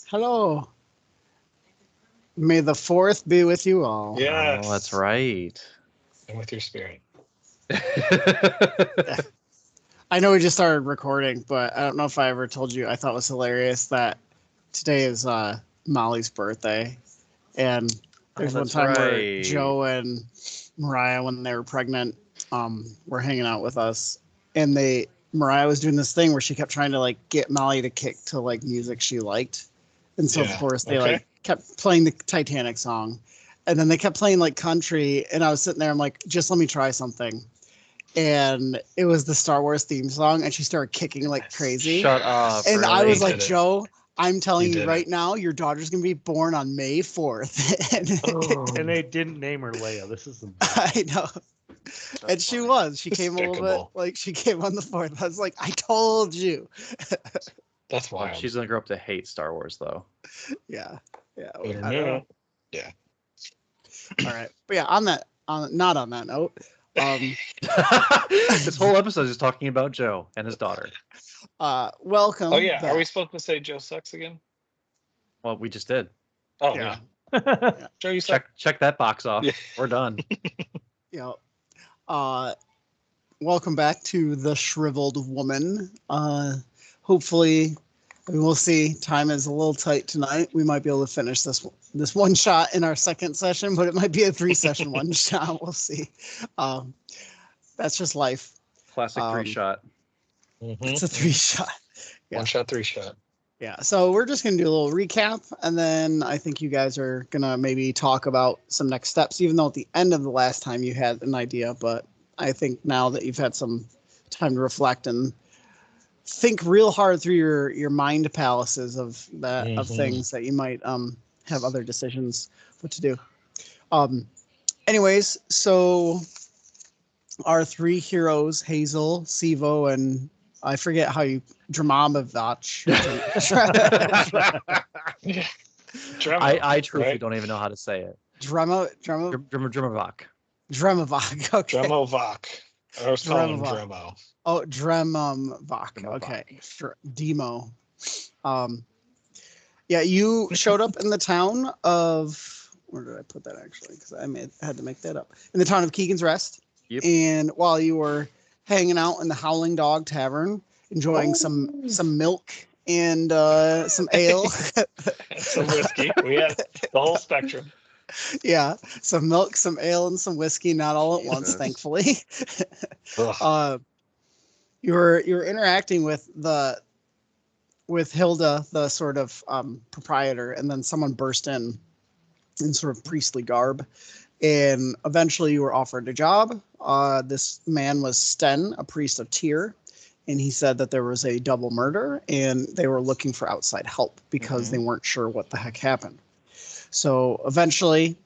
Hello. May the fourth be with you all. Yes. Oh, that's right. And with your spirit. I know we just started recording, but I don't know if I ever told you. I thought it was hilarious that today is Molly's birthday, and there's one that's time where right. Joe and Mariah, when they were pregnant, were hanging out with us, and Mariah was doing this thing where she kept trying to like get Molly to kick to like music she liked, and so of course they like kept playing the Titanic song, and then they kept playing like country, and I was sitting there, I'm like, just let me try something. And it was the Star Wars theme song, and she started kicking like crazy. Shut up. And really? I was You like, did it. Joe, I'm telling You you did right it. now, your daughter's gonna be born on May 4th. And they didn't name her Leia. This is I know. And she was. She came a little bit Despicable. like she came on the 4th. I was like, I told you. That's Well, wild. she's gonna grow up to hate Star Wars, though. Yeah. Yeah. I I don't don't know. know. Yeah. All right. But yeah, not on that note. This whole episode is talking about Joe and his daughter. Welcome. Oh yeah. back. Are we supposed to say Joe sucks again? Well, we just did. Oh Yeah. yeah. Joe, you suck. Check that box off. Yeah. We're done. Yeah. Welcome back to the Shriveled Woman. Hopefully, we'll see. Time is a little tight tonight. We might be able to finish this one shot in our second session, but it might be a 3-session one shot. We'll see. That's just life. Classic 3-shot. It's a 3-shot. Yeah. 1-shot, 3-shot. Yeah. So we're just gonna do a little recap, and then I think you guys are gonna maybe talk about some next steps. Even though at the end of the last time you had an idea, but I think now that you've had some time to reflect and think real hard through your mind palaces of that of things that you might have other decisions what to do. Anyways, so our 3 heroes, Hazel, Sivo, and I forget how you Dramamovach. Yeah. Dremel, I truthfully right? don't even know how to say it. Dremavoch. Drumavok. Okay. Dremovac. I was calling him Dremovac. Dremo. Oh, Dremumvoch. Dremumvoch. Okay. Demo. Yeah, you showed up in the town of, where did I put that actually? Because had to make that up. In the town of Keegan's Rest. Yep. And while you were hanging out in the Howling Dog Tavern, enjoying some milk and some ale. Some whiskey. We had the whole spectrum. Yeah, some milk, some ale, and some whiskey, not all at once, Jesus. thankfully. Ugh. You were interacting with Hilda, the sort of proprietor, and then someone burst in sort of priestly garb, and eventually you were offered a job. This man was Sten, a priest of Tyr, and he said that there was a double murder, and they were looking for outside help because they weren't sure what the heck happened. So eventually,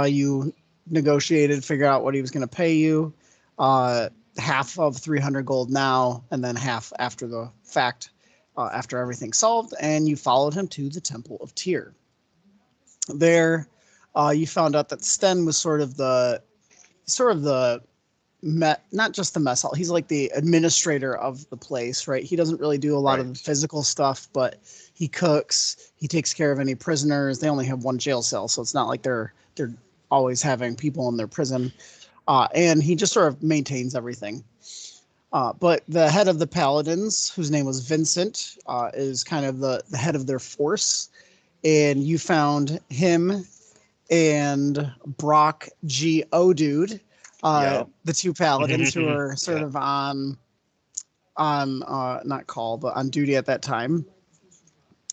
you negotiated, figured out what he was going to pay you, half of 300 gold now, and then half after the fact, after everything's solved, and you followed him to the Temple of Tyr. There, you found out that Sten was sort of the not just the mess hall. He's like the administrator of the place, right? He doesn't really do a lot of the physical stuff, but he cooks. He takes care of any prisoners. They only have one jail cell, so it's not like they're always having people in their prison. And he just sort of maintains everything. But the head of the Paladins, whose name was Vincent, is kind of the head of their force. And you found him and Brock G. O'Dude, the 2 paladins who were sort of on not call, but on duty at that time.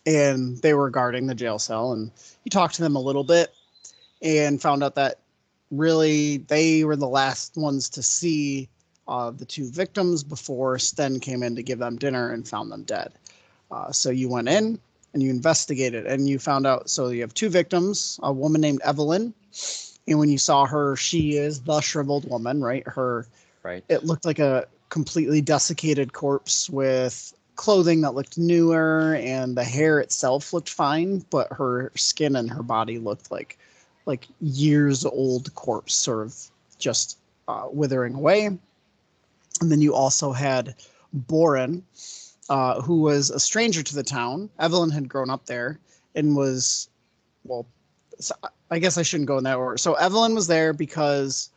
And they were guarding the jail cell. And you talked to them a little bit and found out that really they were the last ones to see the 2 victims before Sten came in to give them dinner and found them dead. So you went in and you investigated and you found out. So you have 2 victims, a woman named Evelyn. And when you saw her, she is the shriveled woman, right? It looked like a completely desiccated corpse with clothing that looked newer, and the hair itself looked fine, but her skin and her body looked like years old corpse, sort of just withering away. And then you also had Boren, who was a stranger to the town. Evelyn had grown up there and was, well, so I guess I shouldn't go in that order. So Evelyn was there because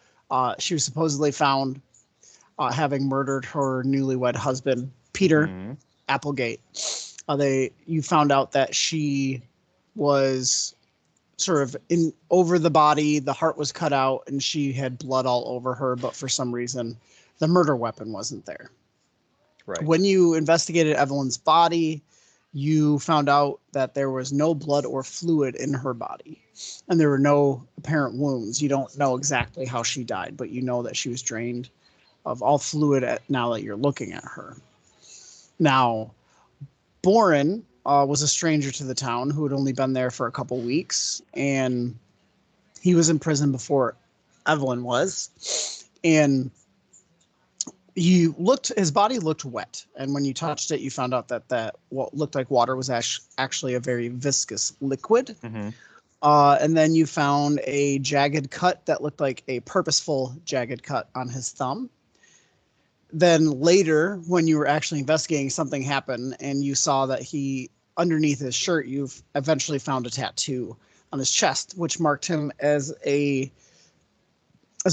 she was supposedly found having murdered her newlywed husband, Peter Applegate. You found out that she was sort of in over the body, the heart was cut out, and she had blood all over her, but for some reason the murder weapon wasn't there. Right. When you investigated Evelyn's body, you found out that there was no blood or fluid in her body, and there were no apparent wounds. You don't know exactly how she died, but you know that she was drained of all fluid now that you're looking at her. Now, Boren was a stranger to the town who had only been there for a couple weeks, and he was in prison before Evelyn was. And his body looked wet, and when you touched it, you found out that what looked like water was actually a very viscous liquid. And then you found a jagged cut that looked like a purposeful jagged cut on his thumb. Then later, when you were actually investigating, something happened, and you saw that underneath his shirt, you've eventually found a tattoo on his chest, which marked him as a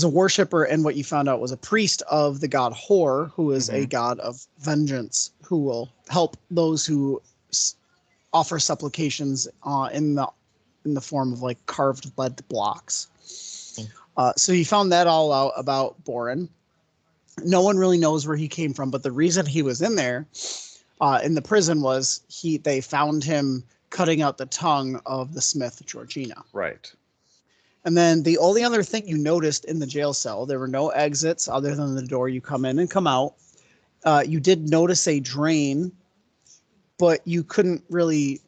worshiper, and what you found out was a priest of the god Hor, who is a god of vengeance, who will help those who offer supplications in the form of like carved lead blocks. So you found that all out about Boren. No one really knows where he came from, but the reason he was in there, in the prison, was they found him cutting out the tongue of the smith Georgina. Right. And then the only other thing you noticed in the jail cell, there were no exits other than the door you come in and come out. You did notice a drain, but you couldn't really.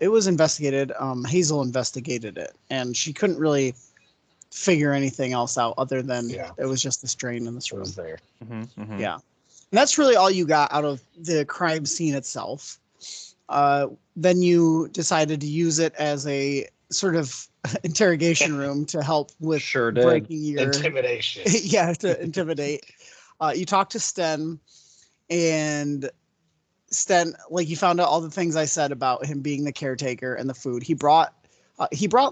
It was investigated. Hazel investigated it, and she couldn't really figure anything else out other than it was just this drain in this room. It was there. Yeah. And that's really all you got out of the crime scene itself. Then you decided to use it as a sort of interrogation room to help with breaking your intimidation. Yeah, to intimidate. You talked to Sten, and Sten, like, you found out all the things I said about him being the caretaker and the food. He brought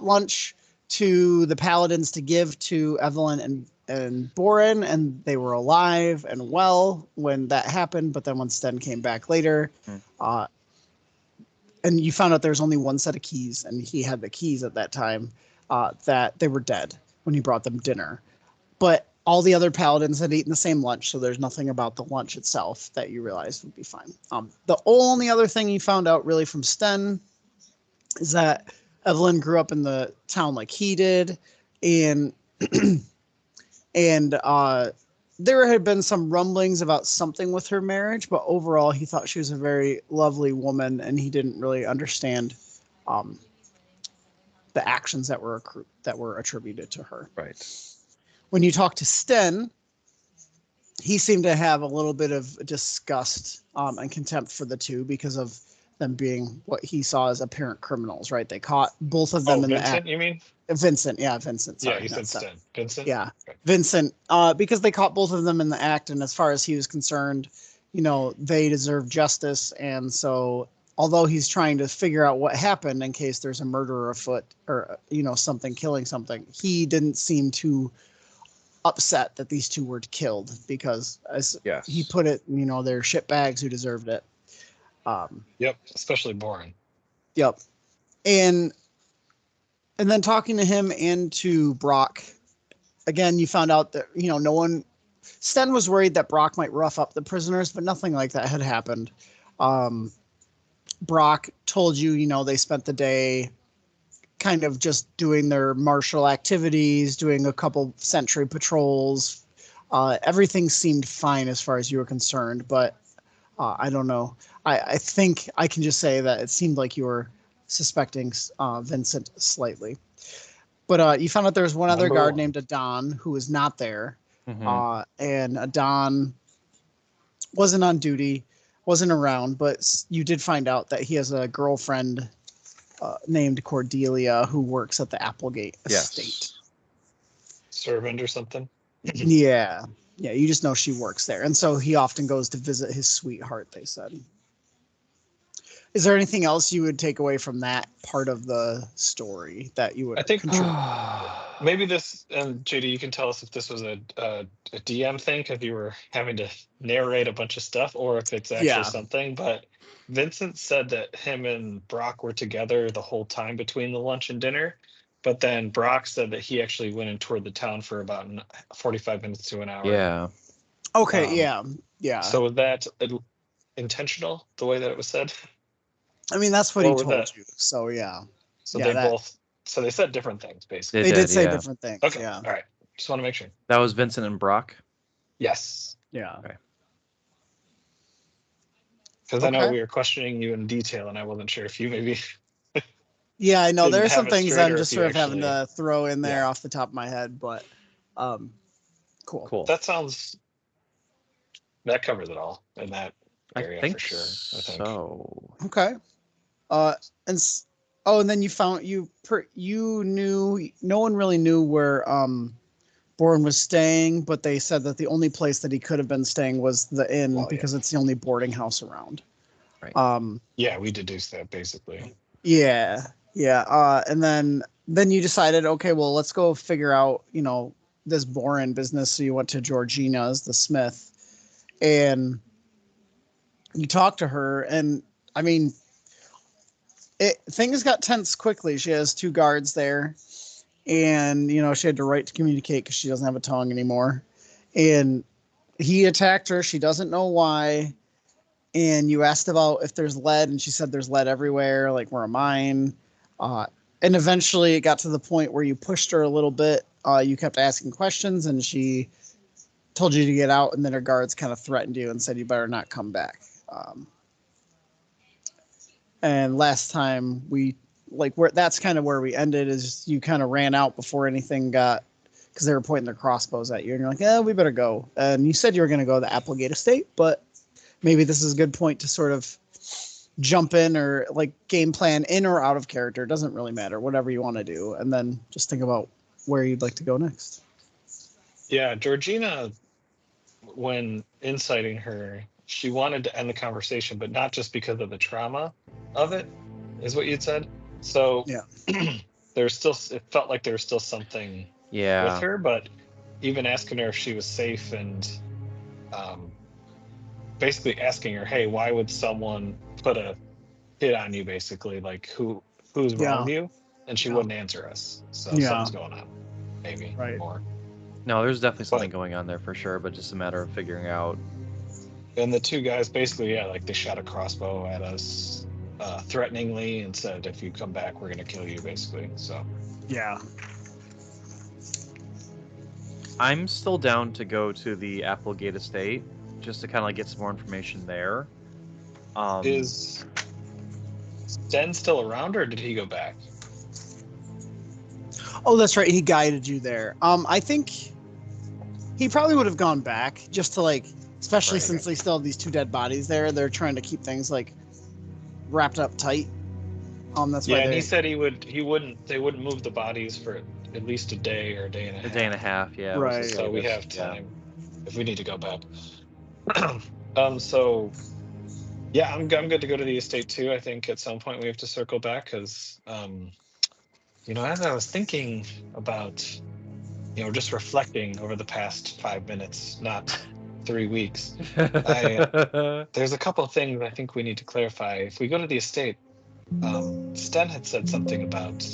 lunch to the paladins to give to Evelyn and Boren, and they were alive and well when that happened. But then when Sten came back later, and you found out there was only one set of keys, and he had the keys at that time, that they were dead when he brought them dinner. But all the other paladins had eaten the same lunch, so there's nothing about the lunch itself that you realized would be fine. The only other thing you found out really from Sten is that Evelyn grew up in the town like he did, and there had been some rumblings about something with her marriage, but overall he thought she was a very lovely woman, and he didn't really understand the actions that were attributed to her. Right. When you talk to Sten, he seemed to have a little bit of disgust and contempt for the two because of them being what he saw as apparent criminals, right? They caught both of them in Vincent, the act. You mean? Vincent, yeah, Vincent. Sorry, yeah, you said Sten. Vincent? Yeah, okay. Vincent, because they caught both of them in the act, and as far as he was concerned, they deserve justice, and so although he's trying to figure out what happened in case there's a murderer afoot or, something killing something, he didn't seem too upset that these two were killed because, as he put it, they're shitbags who deserved it. Yep, especially Boren. Yep. And then talking to him and to Brock, again, you found out that, Sten was worried that Brock might rough up the prisoners, but nothing like that had happened. Brock told you, they spent the day kind of just doing their martial activities, doing a couple sentry patrols. Everything seemed fine as far as you were concerned, but I don't know. I think I can just say that it seemed like you were suspecting Vincent slightly. But you found out there was one other guard named Adon who was not there. And Adon wasn't on duty, wasn't around, but you did find out that he has a girlfriend named Cordelia who works at the Applegate estate. Servant or something? Yeah, you just know she works there. And so he often goes to visit his sweetheart, they said. Is there anything else you would take away from that part of the story that you would I think contribute? maybe this, and JD, you can tell us if this was a DM thing because you were having to narrate a bunch of stuff, or if it's actually Yeah. something. But Vincent said that him and Brock were together the whole time between the lunch and dinner. But then Brock said that he actually went and toured the town for about 45 minutes to an hour. Yeah. Okay, yeah. So was that intentional, the way that it was said? I mean, that's what Or he was told that- you. So yeah. So Yeah, that- so they said different things, basically. They did say yeah. different things. Okay, Yeah. all right. Just want to make sure. That was Vincent and Brock. Yes. Yeah. Okay. Because I know Okay. we were questioning you in detail, and I wasn't sure if you maybe. Yeah, I know Didn't there are some have it things straight, I'm or just if you sort of having actually- to throw in there Yeah. off the top of my head, but cool. Cool. That covers it all in that area I think for sure. I think. so. Okay. And then you found you knew no one really knew where Bourne was staying, but they said that the only place that he could have been staying was the inn Well, yeah. because it's the only boarding house around. Right. Yeah, we deduced that basically. Yeah. And then you decided, okay, well, let's go figure out, this Boren business. So you went to Georgina's, the smith, and you talked to her, and I mean, things got tense quickly. She has 2 guards there, and she had to write to communicate because she doesn't have a tongue anymore. And he attacked her. She doesn't know why. And you asked about if there's lead, and she said there's lead everywhere, like we're a mine. And eventually it got to the point where you pushed her a little bit. You kept asking questions, and she told you to get out, and then her guards kind of threatened you and said you better not come back. And last time that's kind of where we ended, is you kind of ran out before anything got, because they were pointing their crossbows at you, and you're like, we better go. And you said you were going to go to the Applegate estate, but maybe this is a good point to sort of jump in or like game plan in or out of character. It doesn't really matter, whatever you want to do. And then just think about where you'd like to go next. Yeah, Georgina, when inciting her, she wanted to end the conversation, but not just because of the trauma of it, is what you'd said. So Yeah. it felt like there was still something Yeah. with her, but even asking her if she was safe and basically asking her, hey, why would someone put a hit on you, basically, like who's wrong with you? And she wouldn't answer us. So something's going on, maybe. Right. More. No, there's definitely something going on there for sure, but just a matter of figuring out. And the 2 guys basically, like they shot a crossbow at us threateningly and said, if you come back, we're going to kill you, basically. So Yeah. I'm still down to go to the Applegate estate just to kind of like get some more information there. is Sten still around, or did he go back? Oh, that's right. He guided you there. I think he probably would have gone back just to especially Right. since they still have these 2 dead bodies there. They're trying to keep things wrapped up tight. That's why. Yeah, and he said they wouldn't move the bodies for at least a day or a day and a half. A day and a half, yeah. Right. was the So we latest, have time if we need to go back. So yeah, I'm good to go to the estate too. I think at some point we have to circle back because as I was thinking about just reflecting over the past 5 minutes, not 3 weeks, there's a couple of things I think we need to clarify. If we go to the estate, Sten had said something about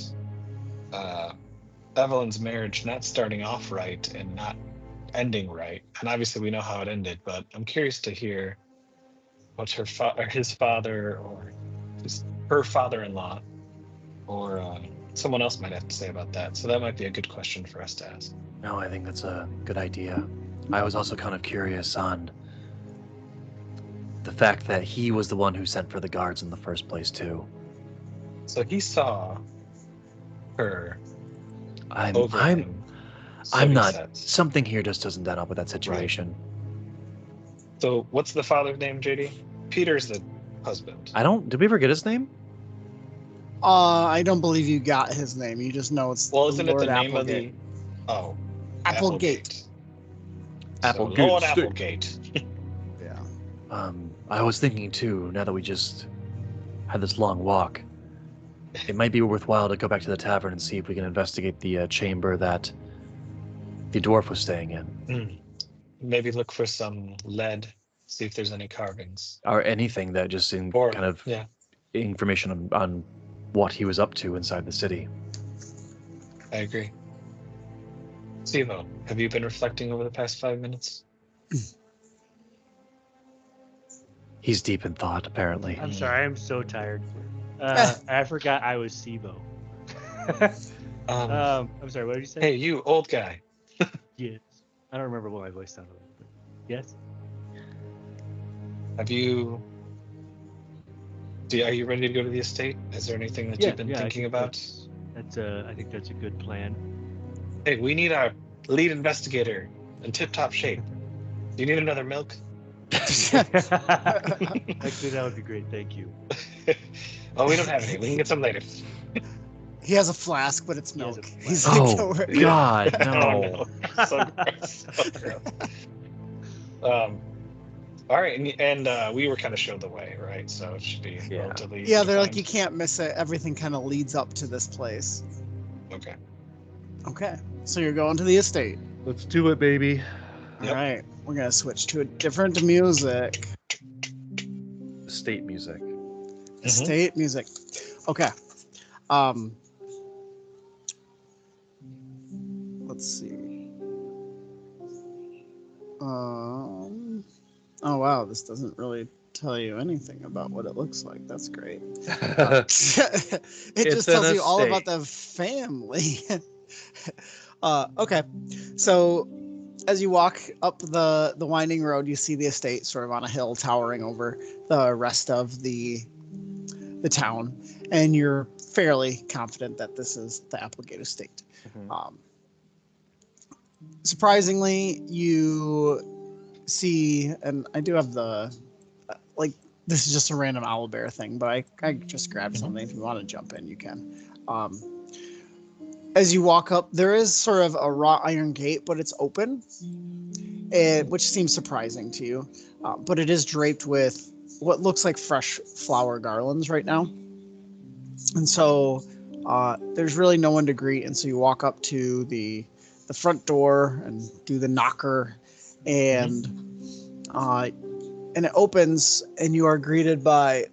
Evelyn's marriage not starting off right and not ending right, and obviously we know how it ended, but I'm curious to hear what his father, or her father-in-law, or someone else might have to say about that. So that might be a good question for us to ask. No, I think that's a good idea. I was also kind of curious on the fact that he was the one who sent for the guards in the first place too. So he saw her I'm him. So I'm he not. says. Something here just doesn't add up with that situation. So what's the father's name, JD? Peter's the husband. Did we ever get his name? I don't believe you got his name. You just know it's Well, isn't Lord it the name Applegate. of Applegate. Applegate. So Lord Applegate. Yeah. I was thinking too, now that we just had this long walk, it might be worthwhile to go back to the tavern and see if we can investigate the chamber that the dwarf was staying in. Maybe look for some lead, see if there's any carvings. Or anything that just Or, kind of yeah, information on what he was up to inside the city. I agree. Sivo, have you been reflecting over the past 5 minutes? He's deep in thought, apparently. I'm sorry, I'm so tired. Eh. I forgot I was SIBO. I'm sorry, what did you say? Hey, you old guy. Yes. I don't remember what my voice sounded like. But yes? Are you ready to go to the estate? Is there anything that you've been I thinking think about? I think that's a good plan. Hey, we need our lead investigator in tip-top shape. Do you need another milk? Actually, that would be great. Thank you. Oh, we don't have any. We can get some later. He has a flask, but it's He has milk. a He's flask. like, Oh, "Don't worry." God, Oh, no. no. So gross. So gross. All right, and we were kind of showed the way, right? So it should be Yeah. relatively easy Yeah, to they're like, find. you can't miss it. Everything kind of leads up to this place. Okay. Okay, so you're going to the estate. Let's do it, baby. Yep. All right, we're gonna switch to a different music. State music. Estate music. Okay. Let's see. Oh wow, this doesn't really tell you anything about what it looks like. That's great. It It's just tells an you all about estate. the family. Okay, so as you walk up the winding road, you see the estate sort of on a hill towering over the rest of the town, and you're fairly confident that this is the Applegate estate. Surprisingly, you see, and I do have the like. This is just a random owlbear thing, but I just grabbed something. If you want to jump in, you can. As you walk up, there is sort of a wrought iron gate, but it's open, which seems surprising to you. But it is draped with what looks like fresh flower garlands right now. And so there's really no one to greet. And so you walk up to the front door and do the knocker, and it opens, and you are greeted by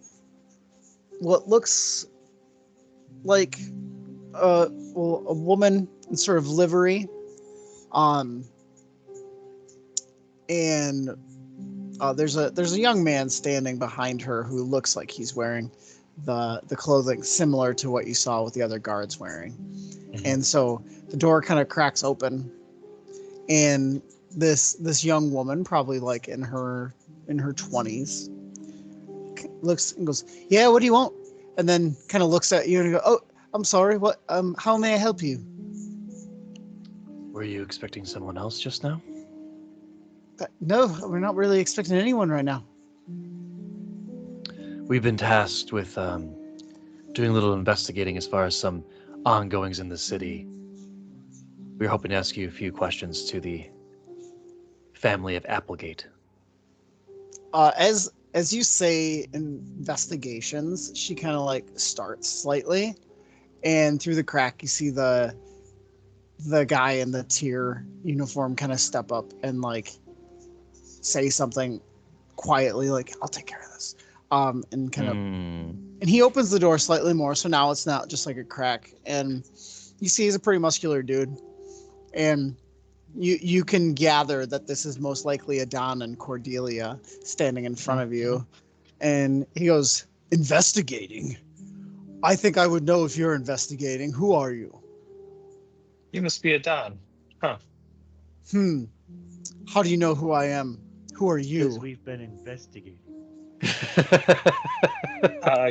what looks like a woman in sort of livery, and there's a young man standing behind her who looks like he's wearing the clothing similar to what you saw with the other guards wearing. And so the door kind of cracks open, and this young woman, probably like in her 20s, looks and goes, "Yeah, what do you want?" And then kind of looks at you and go, "Oh, I'm sorry. What? How may I help you?" Were you expecting someone else just now? No, we're not really expecting anyone right now. We've been tasked with doing a little investigating as far as some ongoings in the city. We were hoping to ask you a few questions to the family of Applegate. As you say investigations, she kind of like starts slightly, and through the crack you see the guy in the tier uniform kind of step up and like say something quietly, like, "I'll take care of this," and kind of and he opens the door slightly more, so now it's not just like a crack, and you see he's a pretty muscular dude, and you can gather that this is most likely Adon and Cordelia standing in front of you. And he goes, "Investigating? I think I would know if you're investigating. Who are you?" You must be a Don. Huh. How do you know who I am? Who are Because you? we've been investigating.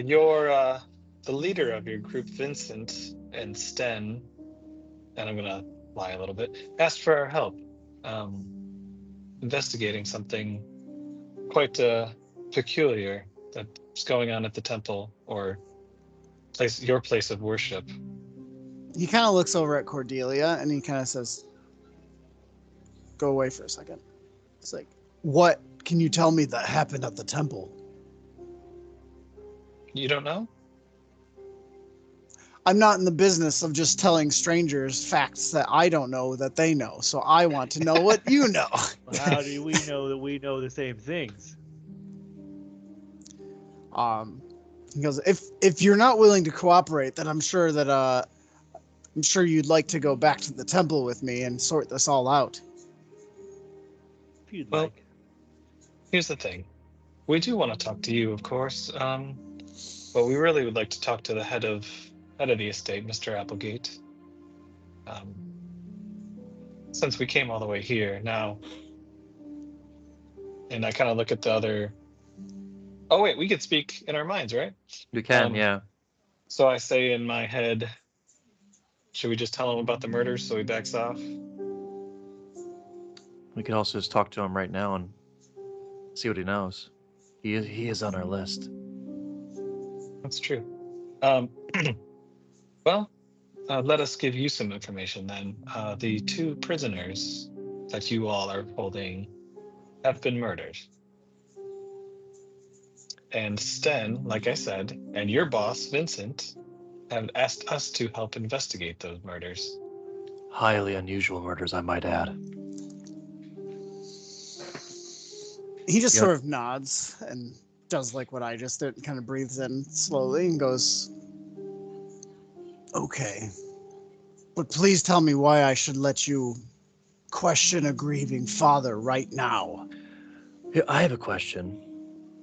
You're the leader of your group, Vincent and Sten, and I'm going to lie a little bit, asked for our help investigating something quite peculiar that's going on at the temple, or your place of worship. He kind of looks over at Cordelia and he kind of says, "Go away for a second." It's like, "What can you tell me that happened at the temple?" You don't know? I'm not in the business of just telling strangers facts that I don't know that they know. So I want to know what you know. Well, how do we know that we know the same things? He goes, if you're not willing to cooperate, then I'm sure you'd like to go back to the temple with me and sort this all out. If you'd Well, like. here's the thing. We do want to talk to you, of course, but we really would like to talk to the head of the estate, Mr. Applegate. Since we came all the way here now, and I kind of look at the other. Oh wait, we could speak in our minds, right? You can, yeah. So I say in my head, should we just tell him about the murders so he backs off? We could also just talk to him right now and see what he knows. He is on our list. That's true. Well, let us give you some information then. The 2 prisoners that you all are holding have been murdered. And Sten, like I said, and your boss, Vincent, have asked us to help investigate those murders. Highly unusual murders, I might add. He just Yep. sort of nods and does like what I just did, and kind of breathes in slowly and goes, okay, but please tell me why I should let you question a grieving father right now. Hey, I have a question.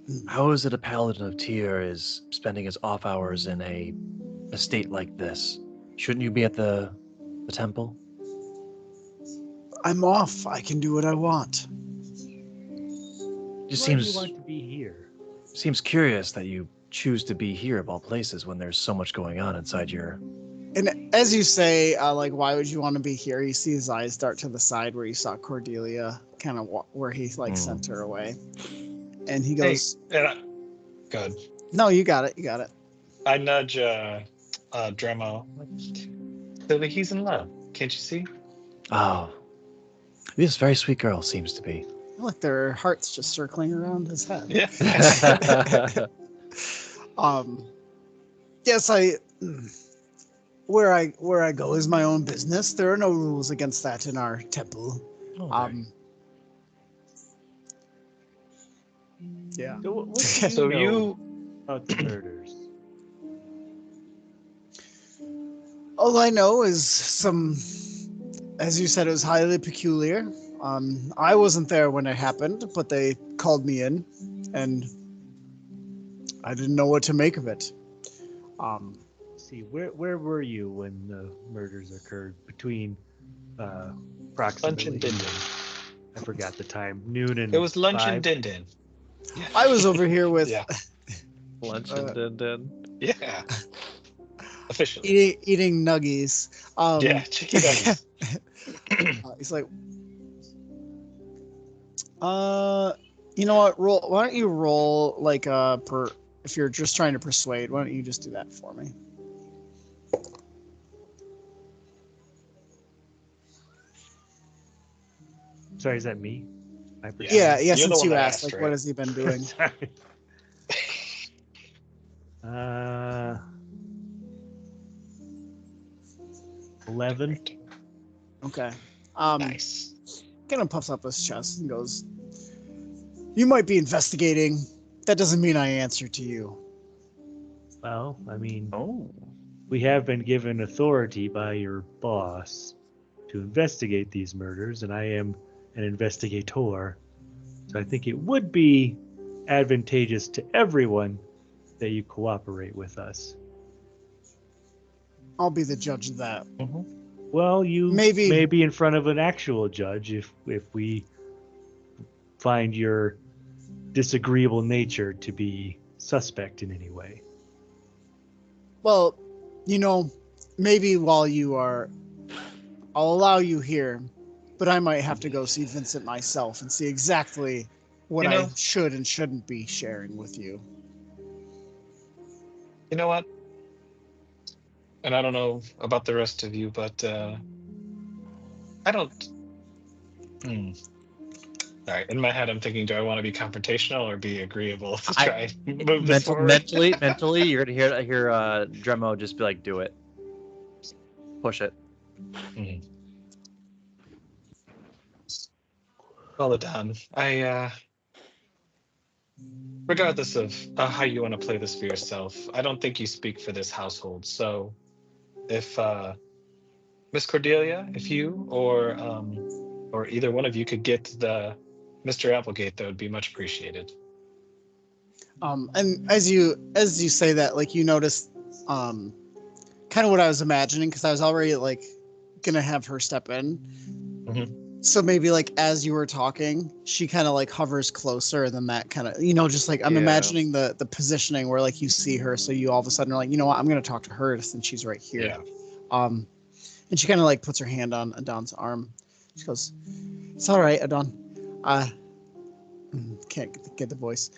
Hmm. How is it a paladin of Tyr is spending his off hours in a estate like this? Shouldn't you be at the temple? I'm off. I can do what I want. Just Why do you seems want to be here? seems curious that you choose to be here of all places when there's so much going on inside your. And as you say, like, why would you want to be here? You see his eyes dart to the side where you saw Cordelia, kind of where he like sent her away. And he goes, Hey, good. No, you got it. You got it. I nudge Dremo. Silly, he's in love. Can't you see? Oh, this very sweet girl seems to be. Look, there are hearts just circling around his head. Yeah. Yes, where I go is my own business. There are no rules against that in our temple. Okay. Yeah. So what do you So know you, about the murders? All I know is as you said, it was highly peculiar. I wasn't there when it happened, but they called me in, and I didn't know what to make of it. See, where were you when the murders occurred? Between approximately. lunch and din din. I forgot the time. Noon and It was lunch 5? and din din. I was over here with Yeah. Lunch and din. Yeah. Officially. eating nuggies. Yeah, chicken nuggets. He's like, you know what? Roll. Why don't you roll like if you're just trying to persuade? Why don't you just do that for me? Sorry, is that me? Yeah. You're the Since one you that asked, asked, like, right? what has he been doing? Sorry. 11. Okay. Nice. Kind of puffs up his chest and goes, "You might be investigating. That doesn't mean I answer to you." Well, I mean, Oh. we have been given authority by your boss to investigate these murders, and I am an investigator. So I think it would be advantageous to everyone that you cooperate with us. I'll be the judge of that. Mm-hmm. Well, you Maybe- may be in front of an actual judge if we find your disagreeable nature to be suspect in any way. Well, maybe while you are, I'll allow you here, but I might have to go see Vincent myself and see exactly what I should and shouldn't be sharing with you. You know what? And I don't know about the rest of you, but I don't. All right. In my head, I'm thinking, do I want to be confrontational or be agreeable to try and move this forward? Mentally, you're gonna hear Dremo just be like, "Do it, push it." Mhm. Well done. Regardless of how you want to play this for yourself, I don't think you speak for this household. So if Miss Cordelia, if you or either one of you could get the Mr. Applegate, that would be much appreciated. And as you say that, like you notice, kind of what I was imagining, because I was already like gonna have her step in. Mhm. So maybe like as you were talking, she kind of like hovers closer, and then that kind of, just like I'm Yeah. imagining the positioning where like you see her, so you all of a sudden are like, you know what, I'm gonna talk to her since she's right here. Yeah. And she kind of like puts her hand on Adon's arm. She goes, "It's all right, Adon. Can't get the voice.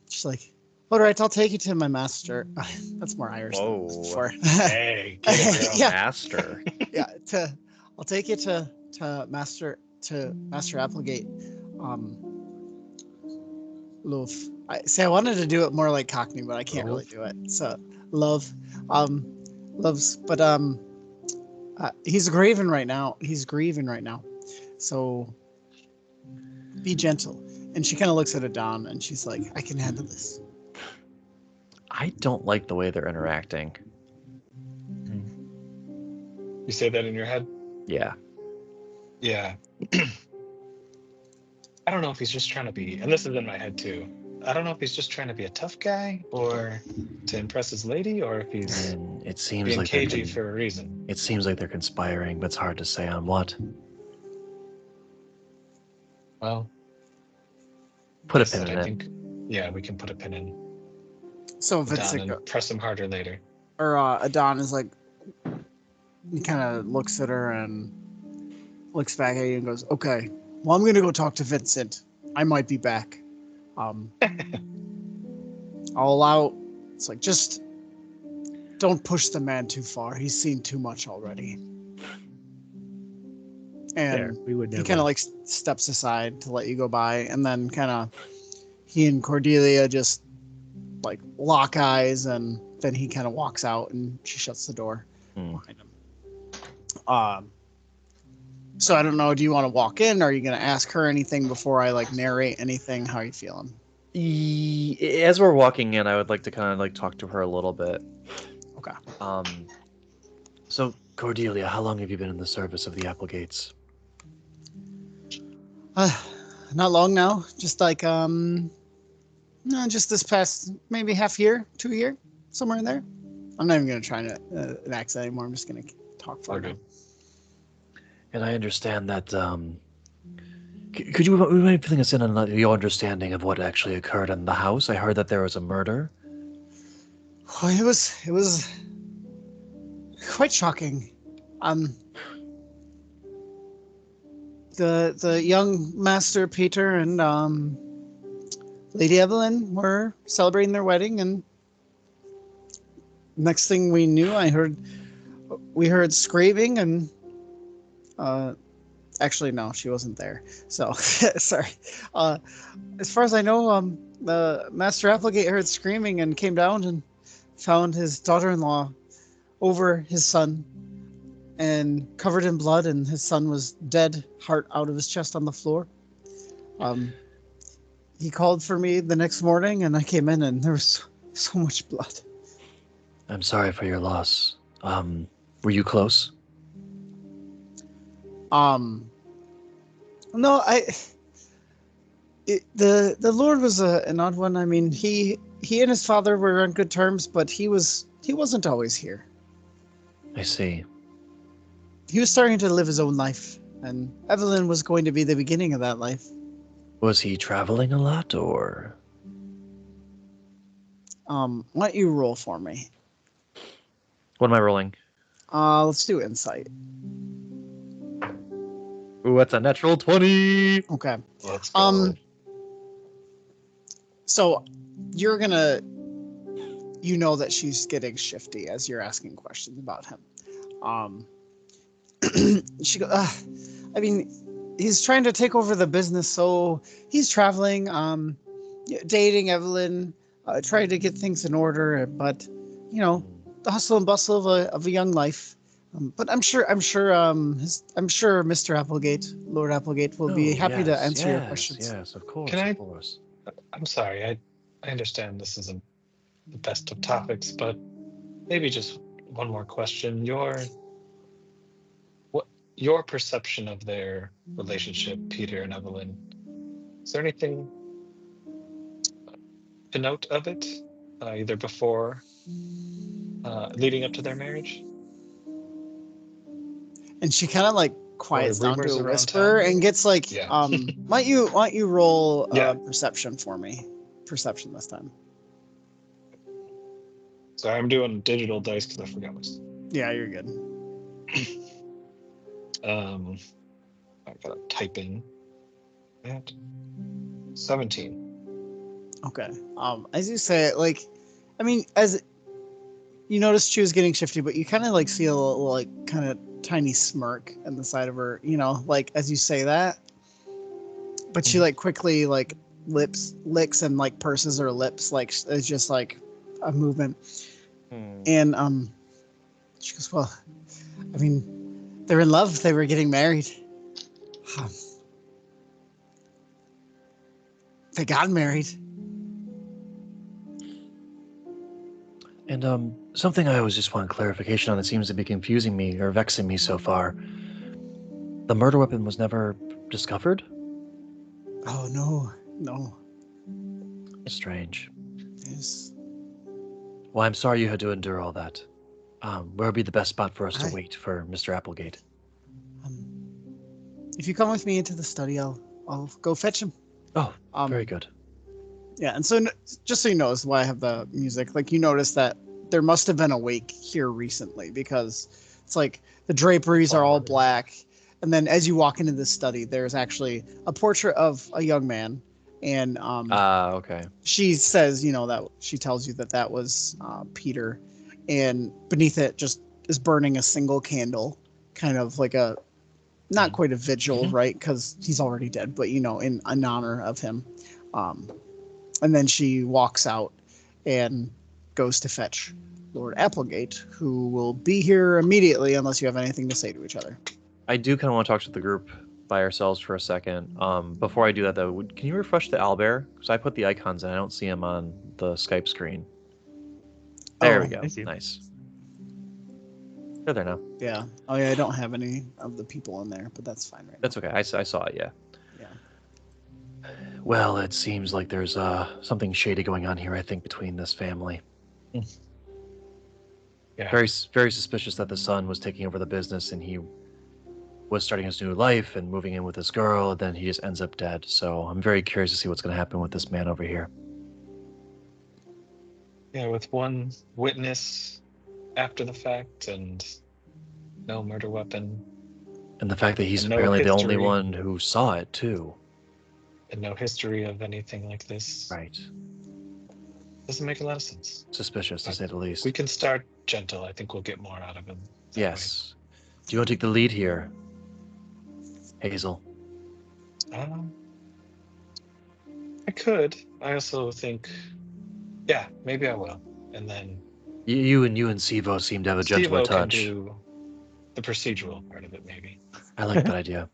She's like, all right, I'll take you to my master." That's more Irish than it was Whoa. before. Hey, get it, girl. Yeah. Master. Yeah, I'll take you to Master Applegate. Love. I wanted to do it more like Cockney, but I can't really do it. So love, loves, but he's grieving right now. So be gentle. And she kind of looks at Adon and she's like, I can handle this. I don't like the way they're interacting. You say that in your head? Yeah. Yeah. I don't know if he's just trying to be, and this is in my head too. I don't know if he's just trying to be a tough guy or to impress his lady, or if he's And it seems being like cagey for a reason. it seems like they're conspiring, but it's hard to say on what. Well, Put a like I pin said, in I it. think, yeah, we can put a pin in So Adon Vincent and press him harder later. or Adon is like, he kind of looks at her and looks back at you and goes, okay, well, I'm going to go talk to Vincent. I might be back. I'll allow, it's like, just don't push the man too far. He's seen too much already. There, And we would he never. kind of like steps aside to let you go by. And then kind of he and Cordelia just like lock eyes, and then he kind of walks out and she shuts the door behind him. So I don't know, do you want to walk in? Or are you going to ask her anything before I like narrate anything? How are you feeling? As we're walking in, I would like to kind of like talk to her a little bit. Okay. So Cordelia, how long have you been in the service of the Applegates? Not long now. Just like no, just this past maybe half year, 2 year, somewhere in there. I'm not even gonna try to an accent anymore. I'm just gonna talk for Okay. now. And I understand that. Could you mind filling us in on your understanding of what actually occurred in the house? I heard that there was a murder. Oh, it was quite shocking. The young Master Peter and Lady Evelyn were celebrating their wedding, and next thing we knew, we heard screaming, and actually no, she wasn't there. So sorry. As far as I know, the Master Applegate heard screaming and came down and found his daughter-in-law over his son and covered in blood, and his son was dead, heart out of his chest on the floor. He called for me the next morning, and I came in, and there was so much blood. I'm sorry for your loss. Were you close? No, the Lord was an odd one. I mean, he and his father were on good terms, but he wasn't always here. I see. He was starting to live his own life, and Evelyn was going to be the beginning of that life. Was he traveling a lot, or? Why don't you roll for me? What am I rolling? Let's do insight. Ooh, that's a natural 20. Okay. Let's go. So you're gonna, that she's getting shifty as you're asking questions about him. She goes, I mean, he's trying to take over the business, so he's traveling, dating Evelyn, trying to get things in order, but the hustle and bustle of a young life. But I'm sure Mr. Applegate, Lord Applegate, will be happy to answer your questions. Yes, of course, Can I- of course. I'm sorry. I understand this isn't the best of topics, but maybe just one more question. Your perception of their relationship, Peter and Evelyn. Is there anything to note of it, either before, leading up to their marriage? And she kind of like quiets down to rumors a around whisper town? and gets like, Yeah. why don't you roll Yeah. perception for me? Perception this time. Sorry, I'm doing digital dice because I forgot my. Yeah, you're good. I gotta type in that. 17. Okay. As you say it, like, I mean, as you noticed she was getting shifty, but you kind of like see a little, like, kind of tiny smirk in the side of her, like as you say that. But she like quickly like licks and like purses her lips, like it's just like a movement. And she goes, well, I mean, they're in love. They were getting married. They got married. And something I always just want clarification on that seems to be confusing me or vexing me so far. The murder weapon was never discovered? Oh, no. Strange. Yes. Well, I'm sorry you had to endure all that. Where would be the best spot for us to Aye. wait for Mr. Applegate? If you come with me into the study, I'll go fetch him. Oh, very good. Yeah, and so just so you know, is why I have the music. Like, you notice that there must have been a wake here recently, because it's like the draperies are all black, and then as you walk into the study, there's actually a portrait of a young man, and Okay. she says, that she tells you that was Peter, and beneath it just is burning a single candle, kind of like a not quite a vigil, right? Because he's already dead, but in honor of him. And then she walks out and goes to fetch Lord Applegate, who will be here immediately unless you have anything to say to each other. I do kind of want to talk to the group by ourselves for a second. Before I do that, though, can you refresh the owlbear? Because I put the icons and I don't see them on the Skype screen. There we go. Nice. They're there now. Yeah. Oh, yeah, I don't have any of the people in there, but that's fine right That's okay. I saw it, yeah. Well, it seems like there's something shady going on here, I think, between this family. Yeah. Very, very suspicious that the son was taking over the business and he was starting his new life and moving in with this girl, and then he just ends up dead. So I'm very curious to see what's going to happen with this man over here. Yeah, with one witness after the fact and no murder weapon. And the fact that he's And no apparently the only history. one who saw it, too. And no history of anything like this. Right. Doesn't make a lot of sense. Suspicious, to say the least. We can start gentle. I think we'll get more out of him. that Yes. Do you want to take the lead here, Hazel? way. I could. I also think, yeah, maybe I will. And then You and Sivo seem to have a gentler Steve-O can touch. do the procedural part of it, maybe. I like that idea.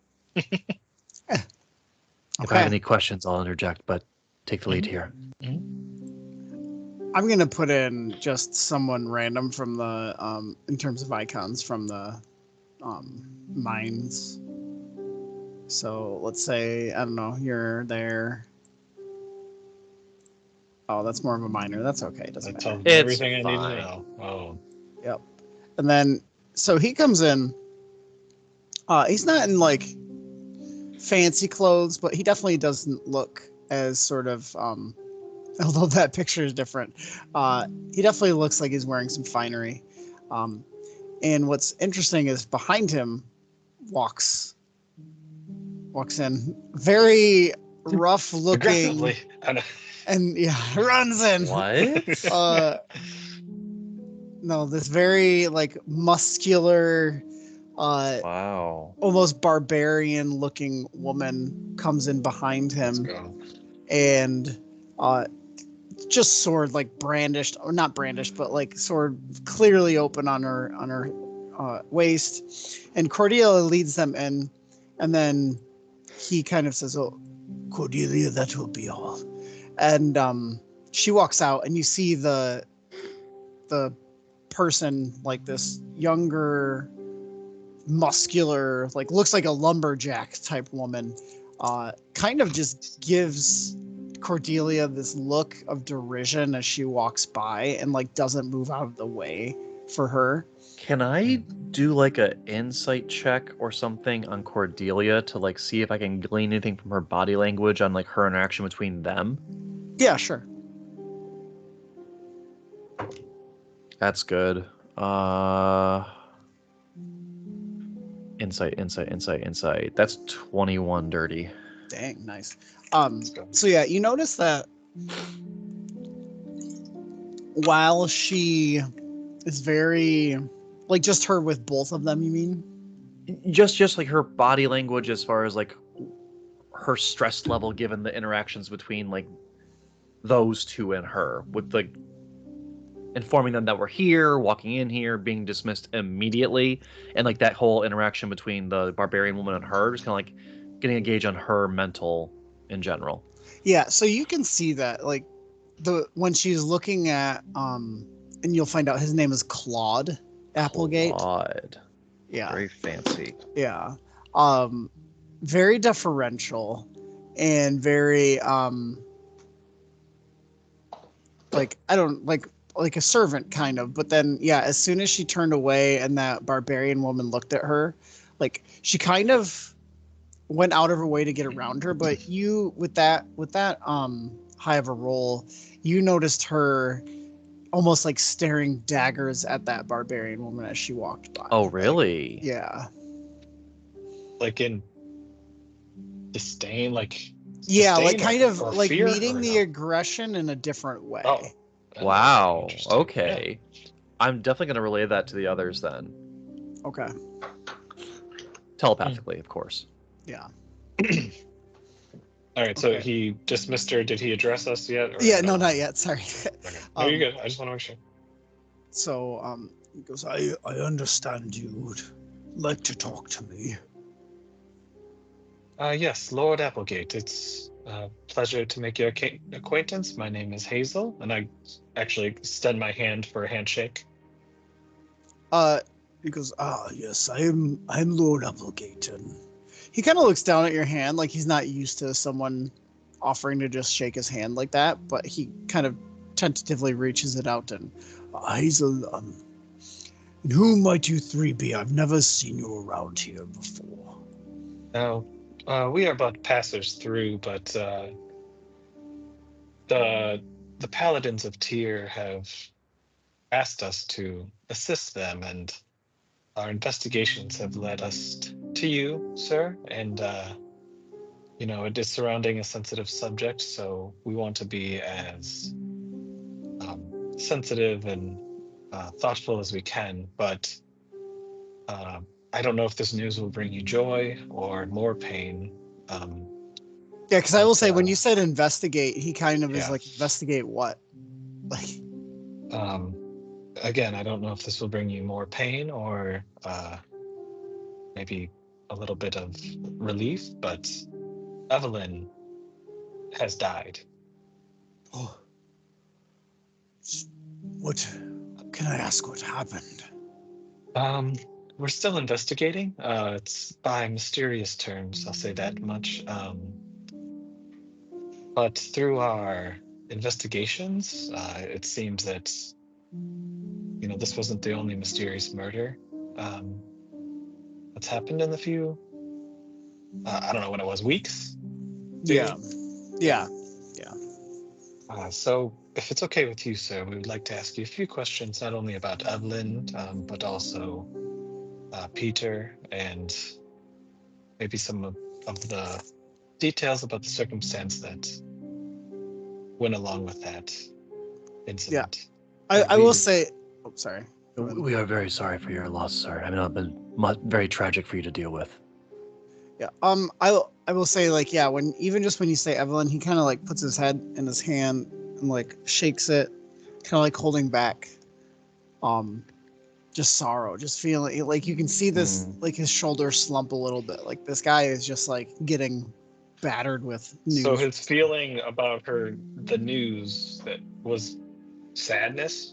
If I have any questions, I'll interject, but take the lead here. I'm going to put in just someone random from the, in terms of icons from the mines. So let's say, I don't know, you're there. Oh, that's more of a minor. That's okay. It doesn't matter. It's Everything I need fine. to know. Oh, Yep. And then, so he comes in. He's not in like fancy clothes, but he definitely doesn't look as sort of, although that picture is different. He definitely looks like he's wearing some finery. And what's interesting is behind him walks in very rough looking, aggressively. and runs in. What? No, this very like muscular, Wow. almost barbarian looking woman comes in behind Let's him go. and just sword like brandished, or not brandished, but like sword clearly open on her waist. And Cordelia leads them in, and then he kind of says, "Oh, Cordelia, that will be all." And she walks out, and you see the person, like this younger, muscular, like looks like a lumberjack type woman, kind of just gives Cordelia this look of derision as she walks by and like doesn't move out of the way for her. Can I do like a insight check or something on Cordelia to like see if I can glean anything from her body language on like her interaction between them? Yeah, sure. That's good. Insight. That's 21 dirty. Dang, nice. Let's go. So yeah, you notice that while she is very, like, just her with both of them, you mean? Just like her body language as far as like her stress level given the interactions between like those two and her, with like informing them that we're here, walking in here, being dismissed immediately, and like that whole interaction between the barbarian woman and her, just kind of like getting a gauge on her mental in general. Yeah, so you can see that, like, when she's looking at and you'll find out his name is Claude Applegate. Claude. Yeah. Very fancy. Yeah. Very deferential and very like, I don't like a servant kind of, but then yeah, as soon as she turned away and that barbarian woman looked at her, like she kind of went out of her way to get around her, but you with that high of a roll, you noticed her almost like staring daggers at that barbarian woman as she walked by. Oh, really? Yeah. Like in disdain, like Yeah, like disdain kind or- of or like fear, meeting or the no? aggression in a different way. Oh. Wow. Interesting. Okay. I'm definitely going to relay that to the others then. Okay. Telepathically, of course. Yeah. All right, so Okay. he dismissed her. Did he address us yet? Or Yeah, no, not yet. Sorry. Okay. No, you're good. I just want to make sure. So he goes, I understand you would like to talk to me. Yes, Lord Applegate. It's a pleasure to make your acquaintance. My name is Hazel, and I actually extend my hand for a handshake. He goes, yes, I'm Lord Applegate. And he kind of looks down at your hand like he's not used to someone offering to just shake his hand like that, but he kind of tentatively reaches it out and, Hazel, and who might you three be? I've never seen you around here before. Now, we are but passers through, but the paladins of Tyr have asked us to assist them, and our investigations have led us to you, sir. And it is surrounding a sensitive subject, so we want to be as sensitive and thoughtful as we can. But I don't know if this news will bring you joy or more pain. Yeah, because I will say, when uh, you said investigate, he kind of is yeah. like, investigate what? Like, Again, I don't know if this will bring you more pain or maybe a little bit of relief, but Evelyn has died. oh, what? Can I ask what happened? We're still investigating. It's by mysterious terms, I'll say that much. But through our investigations, it seems that this wasn't the only mysterious murder that's happened in the few. I don't know when it was, weeks. Yeah. So, if it's okay with you, sir, we would like to ask you a few questions, not only about Evelyn, but also Peter, and maybe some of the details about the circumstance that went along with that incident. I will say, oh, sorry. We are very sorry for your loss, sir. I mean, it's been very tragic for you to deal with. Yeah. I will say, like, yeah, when you say Evelyn, he kind of like puts his head in his hand and like shakes it, kind of like holding back, just sorrow, just feeling like you can see this, like his shoulders slump a little bit. Like this guy is just like getting battered with news. So his feeling about the news that was sadness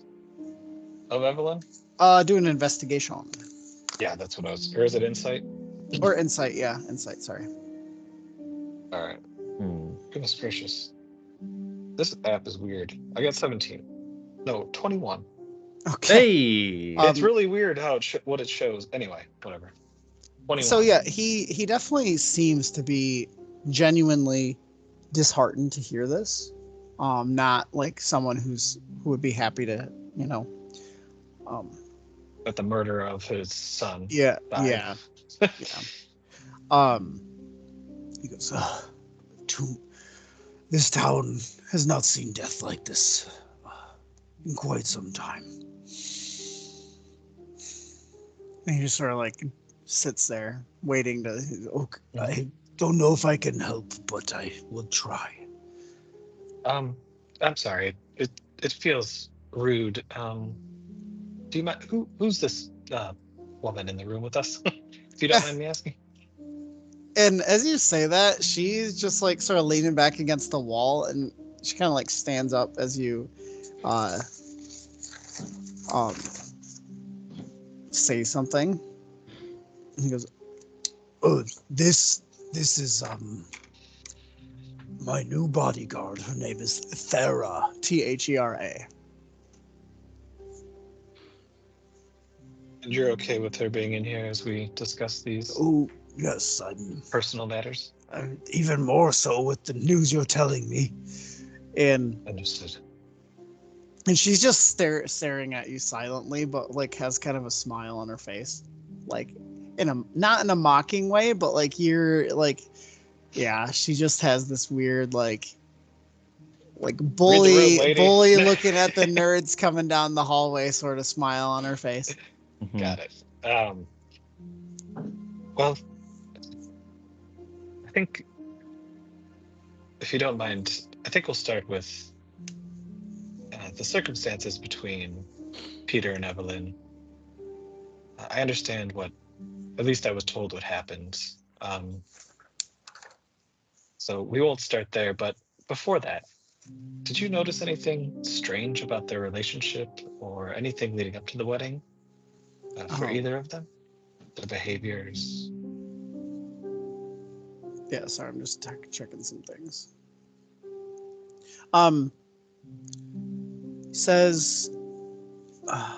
of Evelyn. Do an investigation. Yeah, that's what I was. Or is it insight? Or insight? Yeah, insight. Sorry. All right. Goodness gracious. This app is weird. I got 17. No, 21. Okay. Hey. It's really weird how what it shows. Anyway, whatever. 21. So yeah, he definitely seems to be genuinely disheartened to hear this. Not like someone who would be happy to, at the murder of his son. Yeah. died. Yeah. He goes, this town has not seen death like this in quite some time. And he just sort of like sits there waiting to, I don't know if I can help, but I will try. I'm sorry. It feels rude. Do you mind? Who's this woman in the room with us? If you don't mind me asking. And as you say that, she's just like sort of leaning back against the wall, and she kind of like stands up as you say something. And he goes, "Oh, this is my new bodyguard. Her name is Thera, Thera." And you're okay with her being in here as we discuss these Oh, yes, I'm personal matters? even more so with the news you're telling me. And Understood. And she's just staring at you silently, but like has kind of a smile on her face, like not in a mocking way, but like you're like, yeah, she just has this weird like bully looking at the nerds coming down the hallway sort of smile on her face. Got it. Well, I think, if you don't mind, I think we'll start with the circumstances between Peter and Evelyn. I understand at least I was told what happened. So we won't start there, but before that, did you notice anything strange about their relationship or anything leading up to the wedding for either of them? Their behaviors? Yeah, sorry, I'm just checking some things. Says,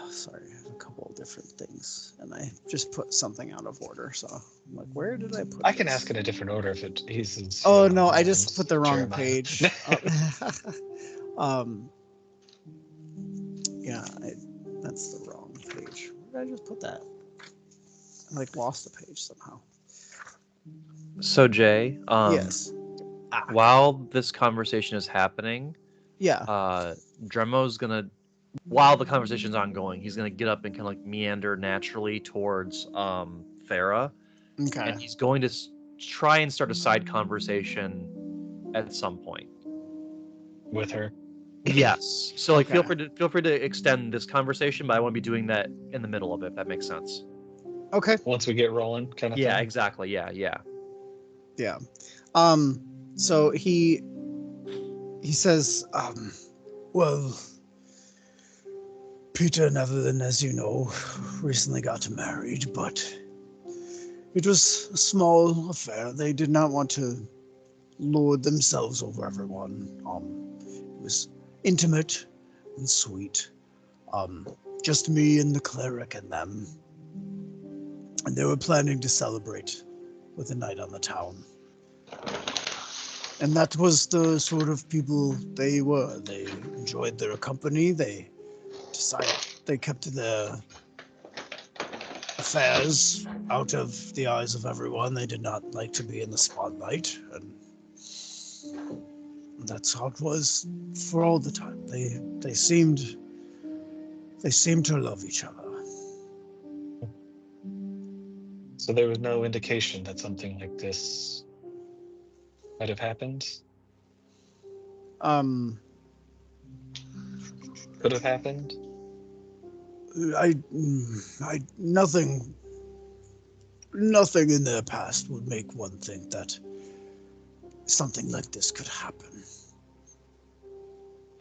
sorry, I have a couple of different things, and I just put something out of order. So I'm like, where did I put? I can ask in a different order if he's. Oh no, I just put the wrong page. Yeah, that's the wrong page. Where did I just put that? I like lost a page somehow. So Jay, yes. While this conversation is happening, Dremo's gonna, while the conversation's ongoing, he's gonna get up and kind of like meander naturally towards Thera. Okay. And he's going to try and start a side conversation at some point with her. Yes. So like, feel free to extend this conversation, but I won't be doing that in the middle of it. If that makes sense. Okay. Once we get rolling, kind of. Yeah. Thing. Exactly. Yeah. Yeah. So he says, well, Peter and Evelyn, as you know, recently got married, but it was a small affair. They did not want to lord themselves over everyone. It was intimate and sweet. Just me and the cleric and them. And they were planning to celebrate with a night on the town. And that was the sort of people they were. They enjoyed their company. They decided they kept their affairs out of the eyes of everyone. They did not like to be in the spotlight. And that's how it was for all the time. They seemed to love each other. So there was no indication that something like this might have happened? Um, Could have happened? Nothing in their past would make one think that something like this could happen.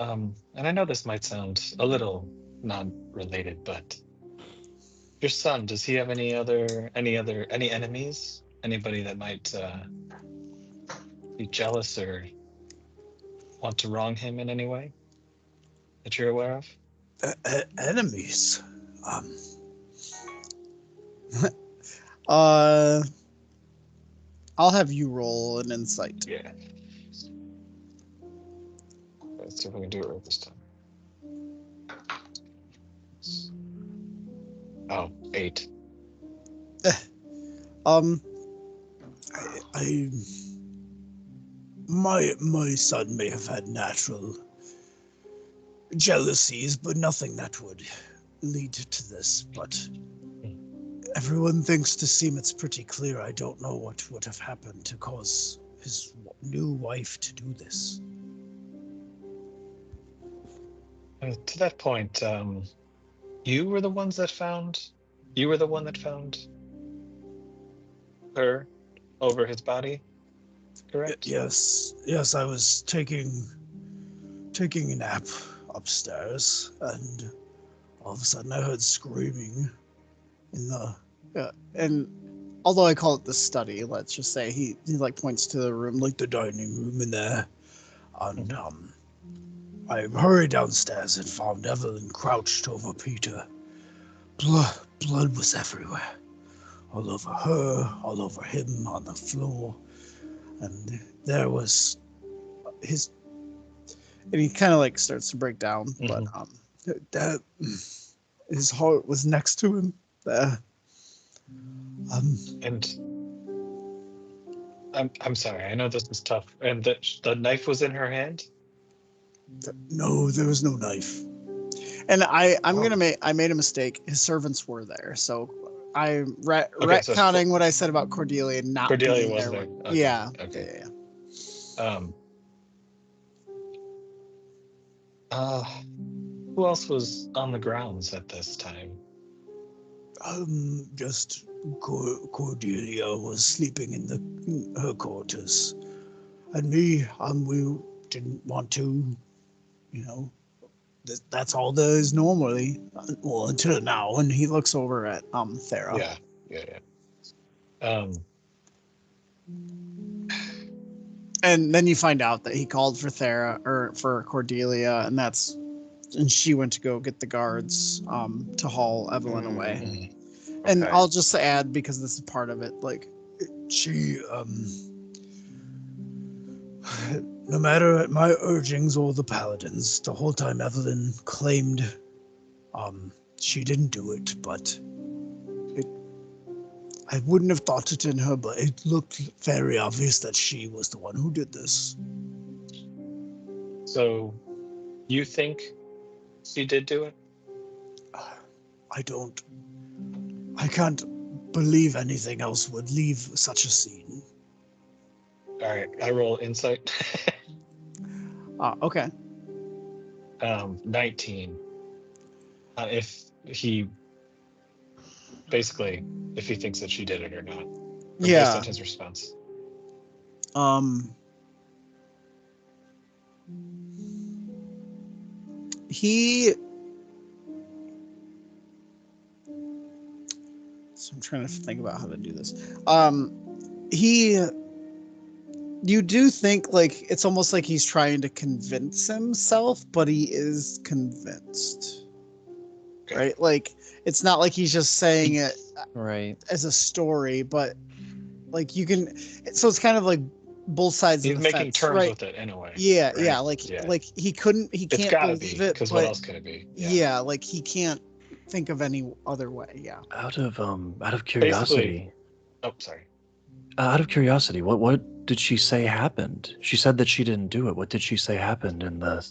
And I know this might sound a little non-related, but your son, does he have any enemies? Anybody that might be jealous or want to wrong him in any way that you're aware of? Enemies. I'll have you roll an insight. Yeah. Let's see if we can do it right this time. Oh, 8. My son may have had natural jealousies, but nothing that would lead to this. But everyone thinks to seem it's pretty clear. I don't know what would have happened to cause his new wife to do this. To that point, you were the one that found her over his body, correct? Yes, I was taking a nap upstairs, and all of a sudden I heard screaming in the. And although I call it the study, let's just say he like points to the room, like the dining room in there, and I hurried downstairs and found Evelyn crouched over Peter. Blood was everywhere, all over her, all over him on the floor, and there was his, and he kind of like starts to break down, but that his heart was next to him there. And I'm sorry, I know this is tough. And the knife was in her hand? No, there was no knife. And I made a mistake. His servants were there, so I'm retconning what I said about Cordelia not Cordelia being was there. there. Okay. Yeah. Okay. Yeah. Who else was on the grounds at this time? Just Cordelia was sleeping in her quarters, and me, we didn't want to, that's all there is normally. Well, until now. And he looks over at Thera. Yeah. And then you find out that he called for Thera or for Cordelia, and she went to go get the guards to haul Evelyn away. And I'll just add, because this is part of it, like she no matter my urgings or the paladins, the whole time Evelyn claimed she didn't do it, but I wouldn't have thought it in her, but it looked very obvious that she was the one who did this. So you think she did do it? I can't believe anything else would leave such a scene. All right, I roll insight. Okay. 19. If he thinks that she did it or not. Based on his response. So I'm trying to think about how to do this. You do think like it's almost like he's trying to convince himself, but he is convinced. Okay. Right? Like it's not like he's just saying it as a story, but like you can, so it's kind of like both sides of the fence. He's making terms with it in a way. Yeah, right? Like he can't believe it, because what else could it be? Yeah, like he can't think of any other way. Yeah. Out of curiosity. Sorry. Out of curiosity, what did she say happened? She said that she didn't do it. What did she say happened in the?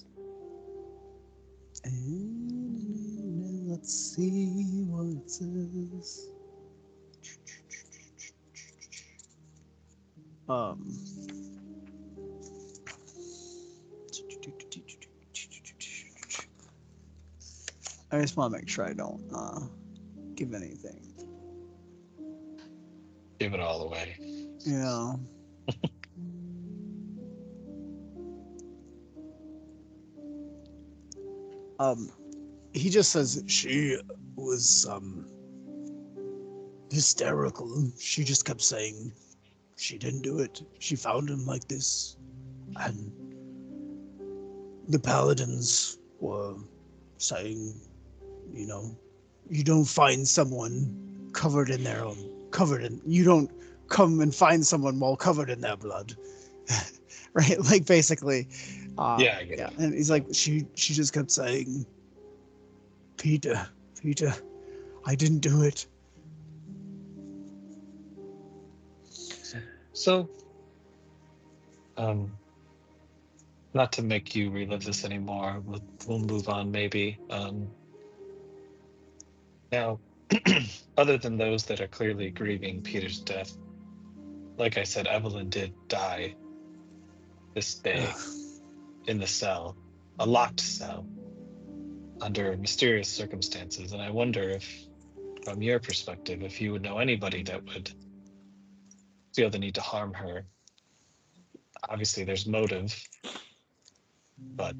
Let's see what it says. Um, I just want to make sure I don't give anything. Give it all away. Yeah. He just says She was hysterical. She just kept saying she didn't do it. She found him like this. And the paladins were saying, you know, you don't find someone covered in their own you don't come and find someone while covered in their blood. right, like basically. Yeah, I get it. And he's like, she just kept saying, Peter, I didn't do it. So, not to make you relive this anymore, we'll move on maybe. Now, other than those that are clearly grieving Peter's death, like I said, Evelyn did die this day in the cell, a locked cell, under mysterious circumstances. And I wonder if, from your perspective, if you would know anybody that would feel the need to harm her. Obviously, there's motive, but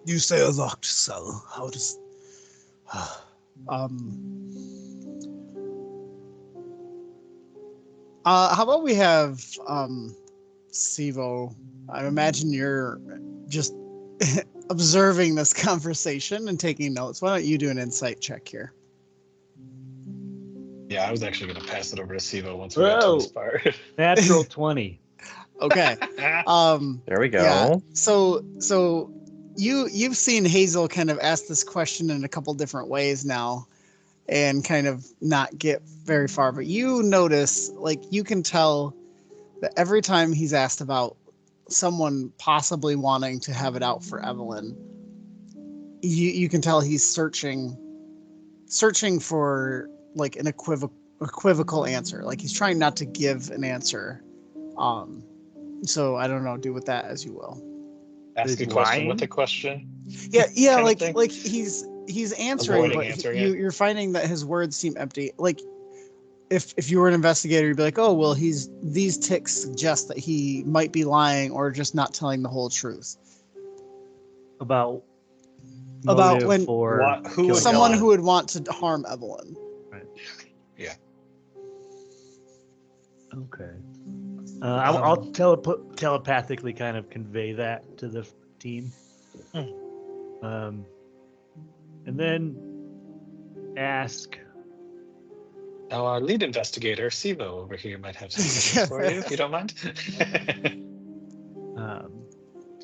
You say a locked cell. How does How about we have Sivo? I imagine you're just observing this conversation and taking notes. Why don't you do an insight check here? yeah, I was actually going to pass it over to Sivo once we got to this part. Natural 20. Okay. There we go. Yeah. So you've seen Hazel kind of ask this question in a couple different ways now and kind of not get very far, but you notice, like, you can tell that every time he's asked about someone possibly wanting to have it out for Evelyn, you can tell he's searching for like an equivocal answer. Like, he's trying not to give an answer. So I don't know, do with that as you will. Ask a He's question lying? with a question. Yeah, Kind of thing. like he's answering, Avoiding but answering it. you're finding that his words seem empty. Like, if you were an investigator, you'd be like, oh well, these ticks suggest that he might be lying or just not telling the whole truth About about motive when for Who would someone want- who would want to harm Evelyn. Yeah. Okay. I'll telepathically kind of convey that to the team. And then ask. Now, our lead investigator, Sivo, over here, might have some questions for you, if you don't mind.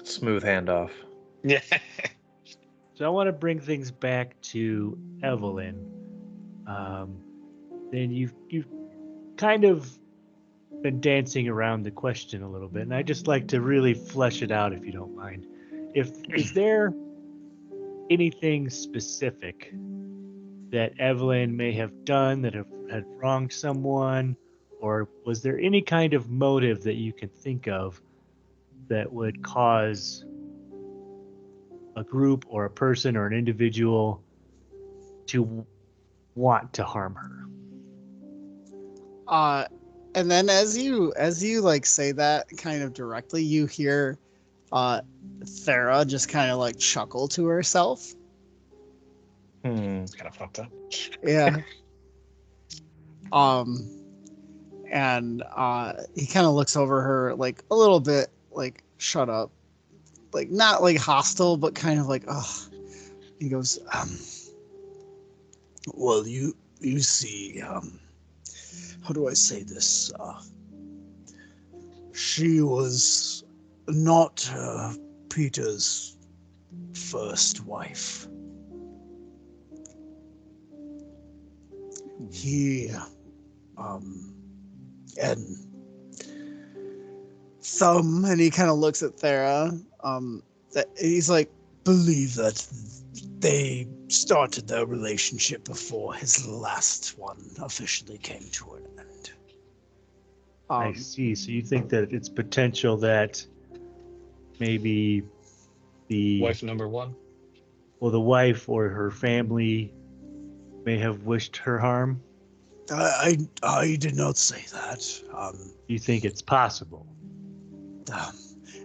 Smooth handoff. Yeah. So I want to bring things back to Evelyn. Then you've kind of been dancing around the question a little bit, and I just like to really flesh it out, if you don't mind. Is there anything specific that Evelyn may have done that had wronged someone, or was there any kind of motive that you can think of that would cause a group or a person or an individual to want to harm her? And then as you like say that kind of directly, you hear Thera just kind of like chuckle to herself. It's kind of fucked up. Yeah. And he kind of looks over her like a little bit like, shut up, like not like hostile, but kind of like, oh. He goes, well, you see, how do I say this? She was not Peter's first wife. He, and and he kind of looks at Thera. That he's like, believe that they started their relationship before his last one officially came to an end. I see. So you think that it's potential that maybe the Wife number one. the wife or her family may have wished her harm? I did not say that. You think it's possible? Um,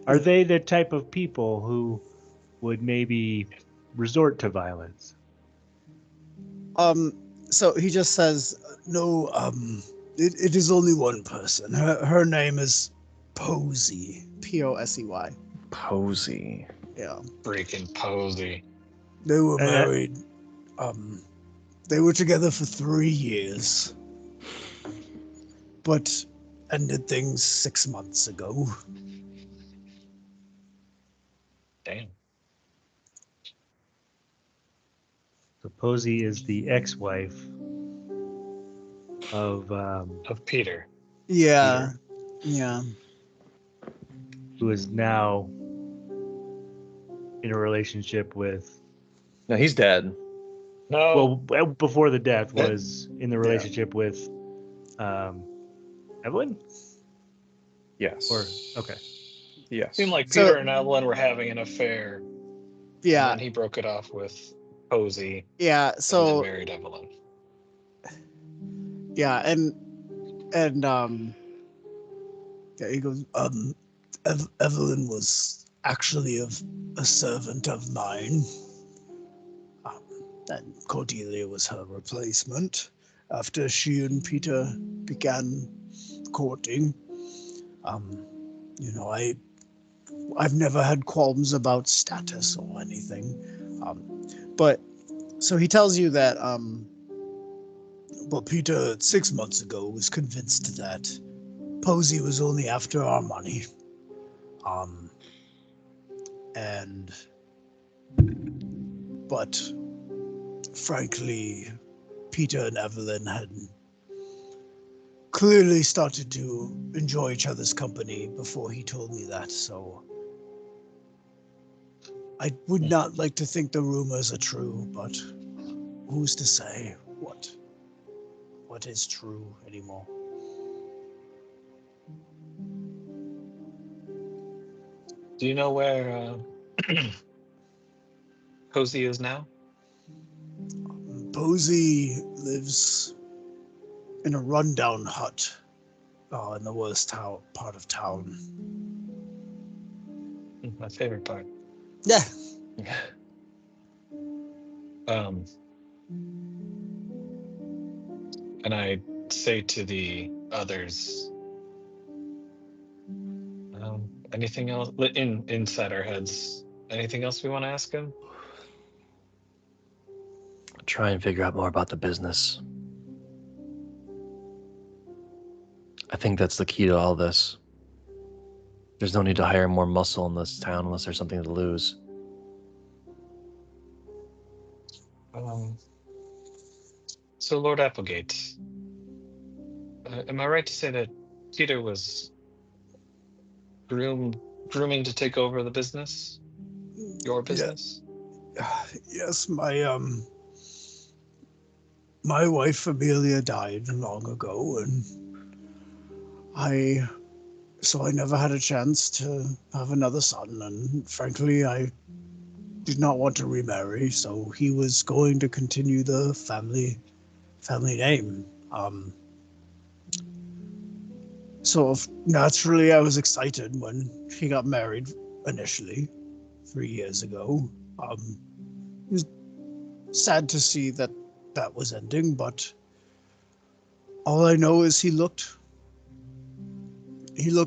Are they the type of people who would maybe resort to violence? So he just says, no, it is only one person. Her name is Posey. Posey. Posey. Yeah. Freaking Posey. They were And married. They were together for 3 years, but ended things 6 months ago. Damn. So Posey is the ex-wife of Of Peter. Yeah. Yeah. who is now in a relationship with. No, he's dead. No. Well, before the death, was in the relationship with Evelyn. Yes. Or okay. Yes. Seemed like So- Peter and Evelyn were having an affair. Yeah. And then he broke it off with Posey. Yeah. And then So married Evelyn. yeah, and Yeah, he goes, Evelyn was actually a servant of mine. And Cordelia was her replacement after she and Peter began courting. You know, I've never had qualms about status or anything. but so he tells you that But Peter, 6 months ago, was convinced that Posey was only after our money. But frankly, Peter and Evelyn had clearly started to enjoy each other's company before he told me that, so I would not like to think the rumors are true, but who's to say what is true anymore? Do you know where Posey is now? Posey lives in a rundown hut in the worst part of town. My favorite part. yeah. And I say to the others, anything else inside our heads? Anything else we want to ask him? Try and figure out more about the business. I think that's the key to all this. There's no need to hire more muscle in this town unless there's something to lose. So Lord Applegate, am I right to say that Peter was grooming to take over the business? Your business? Yes, my wife Amelia died long ago, and I never had a chance to have another son, and frankly, I did not want to remarry, so he was going to continue the family name. So naturally, I was excited when he got married initially 3 years ago. It was sad to see that was ending, but all I know is he looked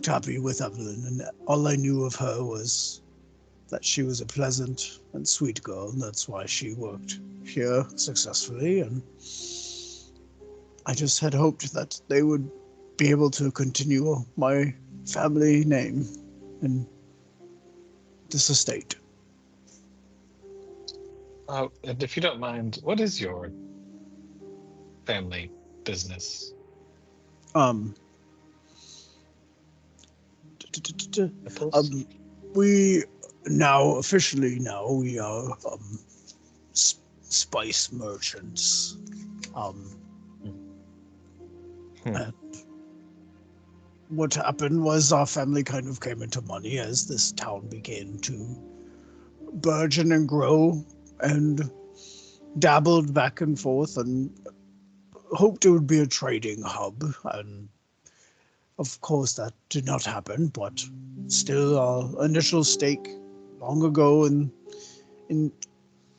happy with Evelyn, and all I knew of her was that she was a pleasant and sweet girl, and that's why she worked here successfully, and I just had hoped that they would be able to continue my family name in this estate. And if you don't mind, what is your family business? We now officially we are spice merchants. And what happened was our family kind of came into money as this town began to burgeon and grow, and dabbled back and forth and hoped it would be a trading hub. And of course that did not happen, but still our initial stake long ago in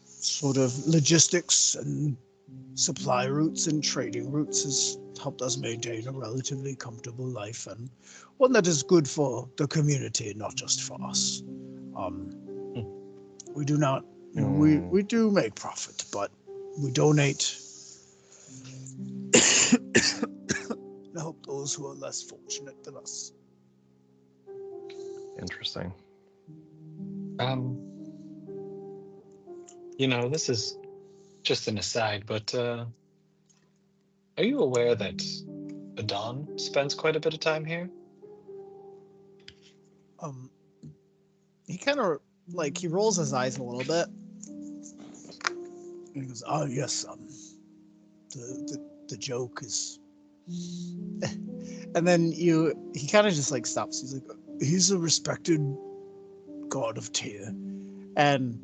sort of logistics and supply routes and trading routes has helped us maintain a relatively comfortable life, and one that is good for the community, not just for us. We do not, we do make profit, but we donate to help those who are less fortunate than us. Interesting. This is just an aside, but are you aware that Adon spends quite a bit of time here? He kind of he rolls his eyes a little bit. He goes, yes, the joke is... And then he kind of just stops. He's like, he's a respected god of Tyr. And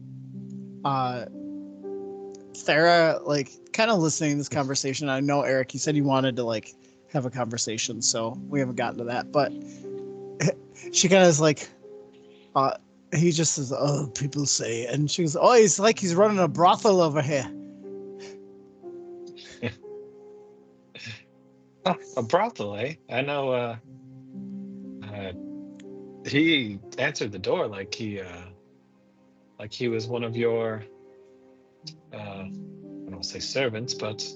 Thera, kind of listening to this conversation. I know, Eric, you said you wanted to have a conversation, so we haven't gotten to that, but she kind of is he just says, oh, people say, and she goes, oh, he's running a brothel over here. A brothel, eh? I know. He answered the door like he was one of your, I don't want to say servants, but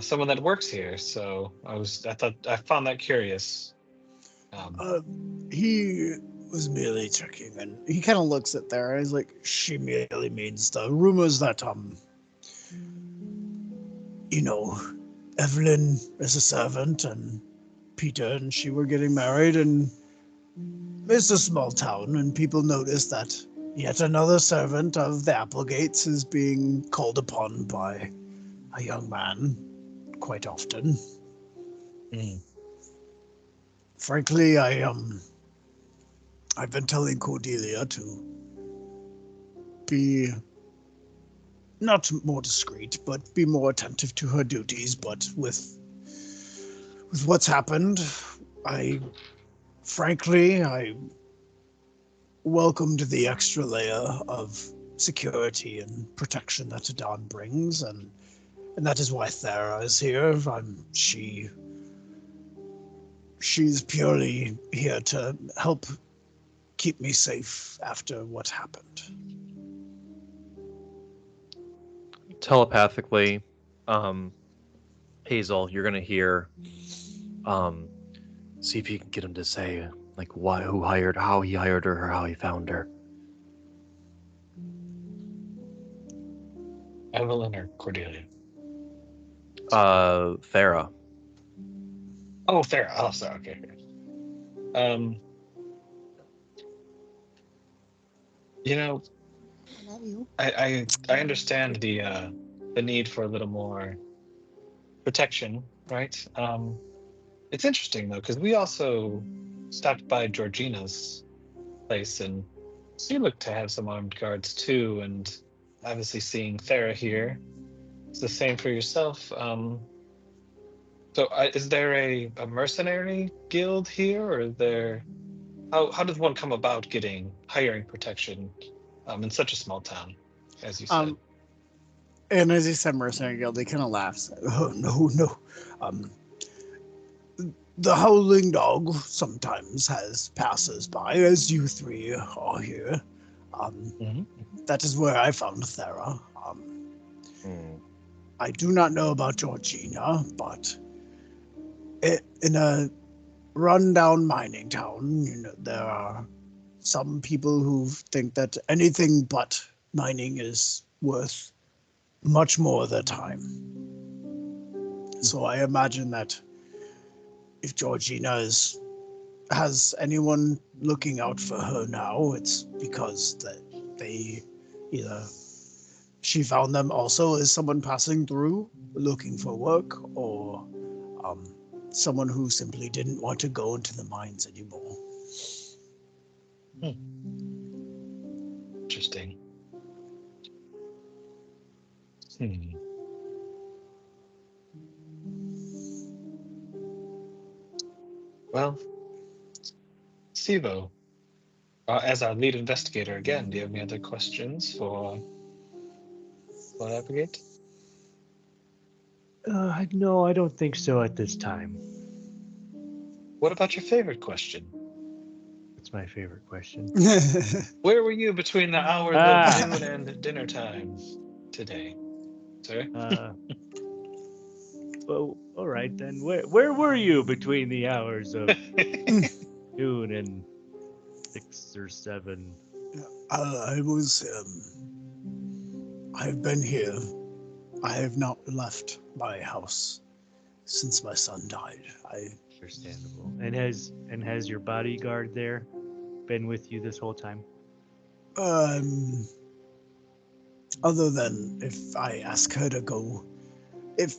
someone that works here. So I found that curious. He was merely checking, and he kind of looks at there, and he's like, she merely means the rumors that, Evelyn is a servant, and Peter and she were getting married, and it's a small town, and people notice that yet another servant of the Applegates is being called upon by a young man quite often. Frankly, I've been telling Cordelia to be not more discreet, but be more attentive to her duties. But with what's happened, I welcomed the extra layer of security and protection that Adon brings, and that is why Thera is here. She's purely here to help keep me safe after what happened. Telepathically, Hazel, you're gonna hear, see if you can get him to say how he hired her, or how he found her. Evelyn or Cordelia? Thera. Oh, Thera. Oh, sorry. Okay. I understand the need for a little more protection, right? It's interesting though, because we also stopped by Georgina's place, and she looked to have some armed guards too. And obviously, seeing Thera here, it's the same for yourself. So, is there a mercenary guild here, or is there? How does one come about hiring protection in such a small town, as you said? And as he said, mercenary guild, he kind of laughs. Oh, no. The Howling Dog sometimes has passers-by, as you three are here. That is where I found Thera. I do not know about Georgina, but in a rundown mining town, there are some people who think that anything but mining is worth much more of their time. So I imagine that if Georgina has anyone looking out for her now, it's because that they either she found them also as someone passing through looking for work, or someone who simply didn't want to go into the mines anymore. Interesting. Well, Sivo, as our lead investigator again, do you have any other questions for Applegate? No, I don't think so at this time. What about your favorite question? That's my favorite question. Where were you between the hours of noon and dinner time today, sir? Well, all right then. Where were you between the hours of noon and 6 or 7? I was. I've been here. I have not left my house since my son died. Understandable. And has your bodyguard there been with you this whole time? Other than if I ask her to go, if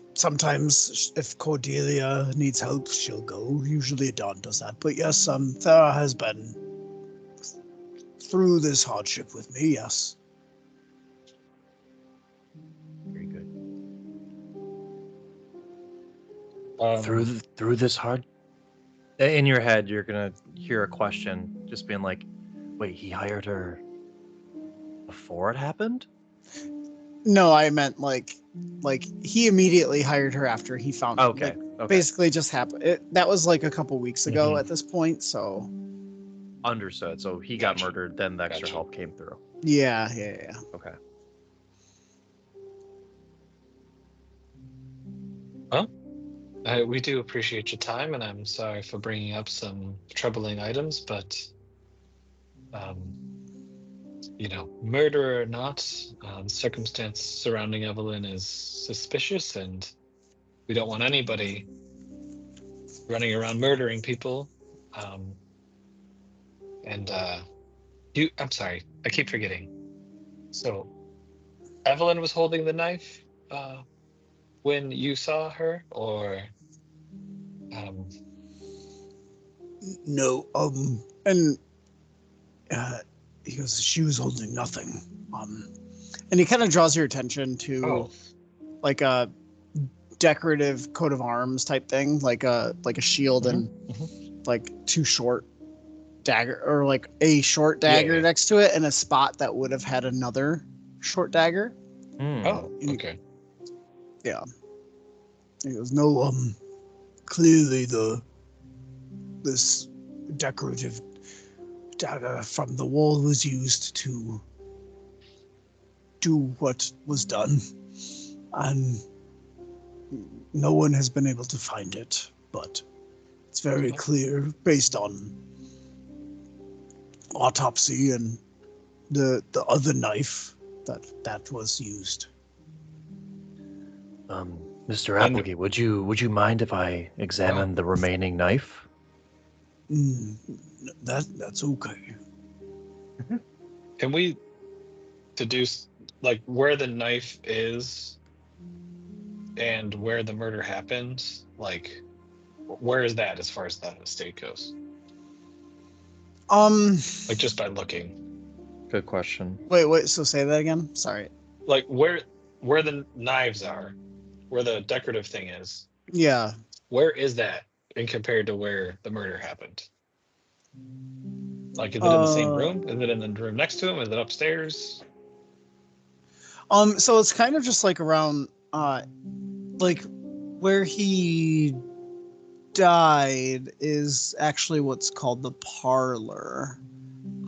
Cordelia needs help, she'll go. Usually Dawn does that. But yes, Thera has been through this hardship with me. Yes. Very good. Through this hard. In your head, you're gonna hear a question, just being like, "Wait, he hired her before it happened?" No, I meant like he immediately hired her after he found Okay. Like, basically just happened. That was like a couple weeks ago Mhm. at this point. So Understood. So he got murdered, then the extra help came through. yeah. Okay. Well, we do appreciate your time, and I'm sorry for bringing up some troubling items, but murder or not, the circumstance surrounding Evelyn is suspicious, and we don't want anybody running around murdering people. I'm sorry, I keep forgetting. So, Evelyn was holding the knife when you saw her, or No. And He goes. She was holding nothing. and he kind of draws your attention to like a decorative coat of arms type thing, like a shield and like two short dagger, or like a short dagger next to it, and a spot that would have had another short dagger. Oh, okay. Yeah. He goes, no, clearly this decorative dagger from the wall was used to do what was done, and no one has been able to find it, but it's very clear based on autopsy and the other knife that was used. Mr. Applegate, would you mind if I examined the remaining knife? That's okay. Can we deduce like where the knife is and where the murder happened? Like, where is that as far as the estate goes? Like just by looking. Good question. Wait. So say that again. Sorry. Like where the knives are, where the decorative thing is. Yeah. Where is that in compared to where the murder happened? Like, is it in the same room? Is it in the room next to him? Is it upstairs? So it's kind of just like around, like where he died is actually what's called the parlor.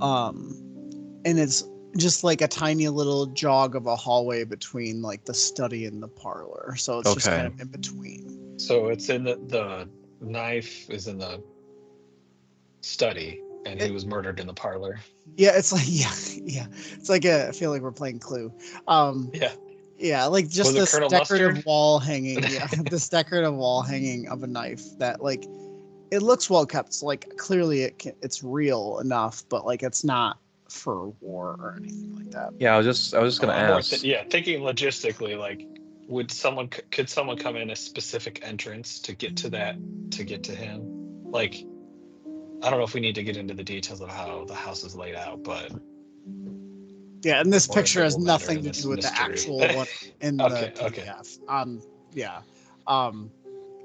And it's just like a tiny little jog of a hallway between like the study and the parlor. So it's just kind of in between. So it's in the knife is in the study, and he was murdered in the parlor. Yeah, it's like yeah. It's like I feel like we're playing Clue. Yeah, like just this decorative wall hanging. Yeah, this decorative wall hanging of a knife that like it looks well kept. So, like clearly it's real enough, but like it's not for war or anything like that. Yeah, I was just gonna I'm more ask. thinking logistically, like, could someone come in a specific entrance to get to him? Like, I don't know if we need to get into the details of how the house is laid out, but Yeah, and this or if picture it has will matter nothing in to this do with the mystery. actual one in the Okay. PDF. Yeah. Um,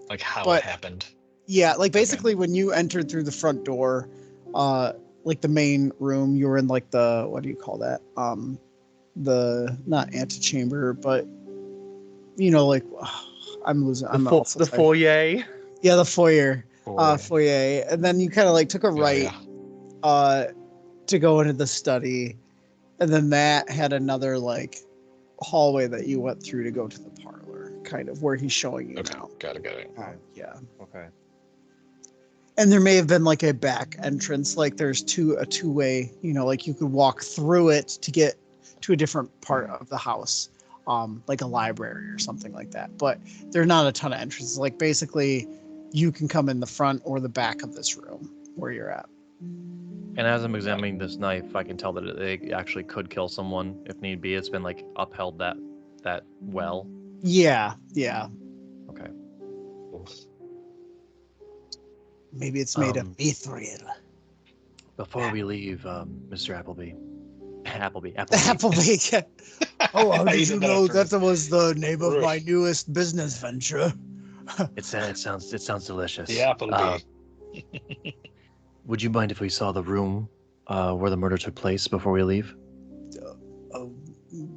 Like how it but happened. yeah, like basically when you entered through the front door, like the main room, you were in like the, what do you call that? The not antechamber, but you know, like I'm losing. I'm also The tired. foyer. Yeah, the foyer. Or, Foyer, and then you kind of like took a right, to go into the study, and then that had another like hallway that you went through to go to the parlor, kind of where he's showing you Okay, now. got it. Yeah. Okay. And there may have been like a back entrance, like there's a two-way, you know, like you could walk through it to get to a different part of the house, like a library or something like that. But there are not a ton of entrances. Like basically, you can come in the front or the back of this room where you're at. And as I'm examining this knife, I can tell that it actually could kill someone if need be. It's been like upheld that well. Yeah. Okay. Maybe it's made of mithril. Before we leave, Mr. Appleby. Appleby. Appleby. Oh, how did you know that was the name of my Roof. newest business venture? It sounds delicious. The Appleby. Would you mind if we saw the room where the murder took place before we leave?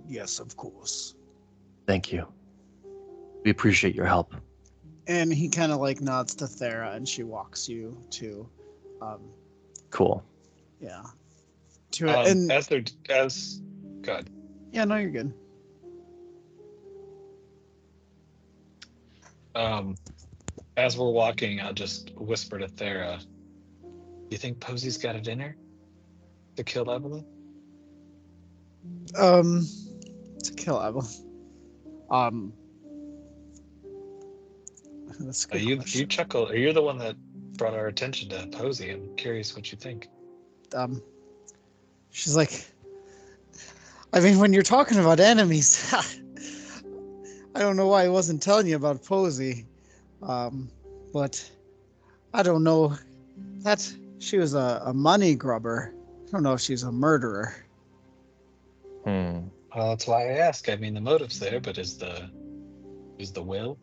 Yes, of course. Thank you. We appreciate your help. And he kind of like nods to Thera, and she walks you to, Cool. yeah, to it. And good. yeah, no, you're good. As we're walking, I'll just whisper to Thera, "You think Posy's got a dinner to kill Evelyn?" To kill Evelyn. That's a good You question. chuckle. You're the one that brought our attention to Posy. I'm curious what you think. She's like, I mean, when you're talking about enemies, I don't know why I wasn't telling you about Posy, but I don't know that she was a money grubber. I don't know if she's a murderer. Well, that's why I ask. I mean, the motive's there, but is the will?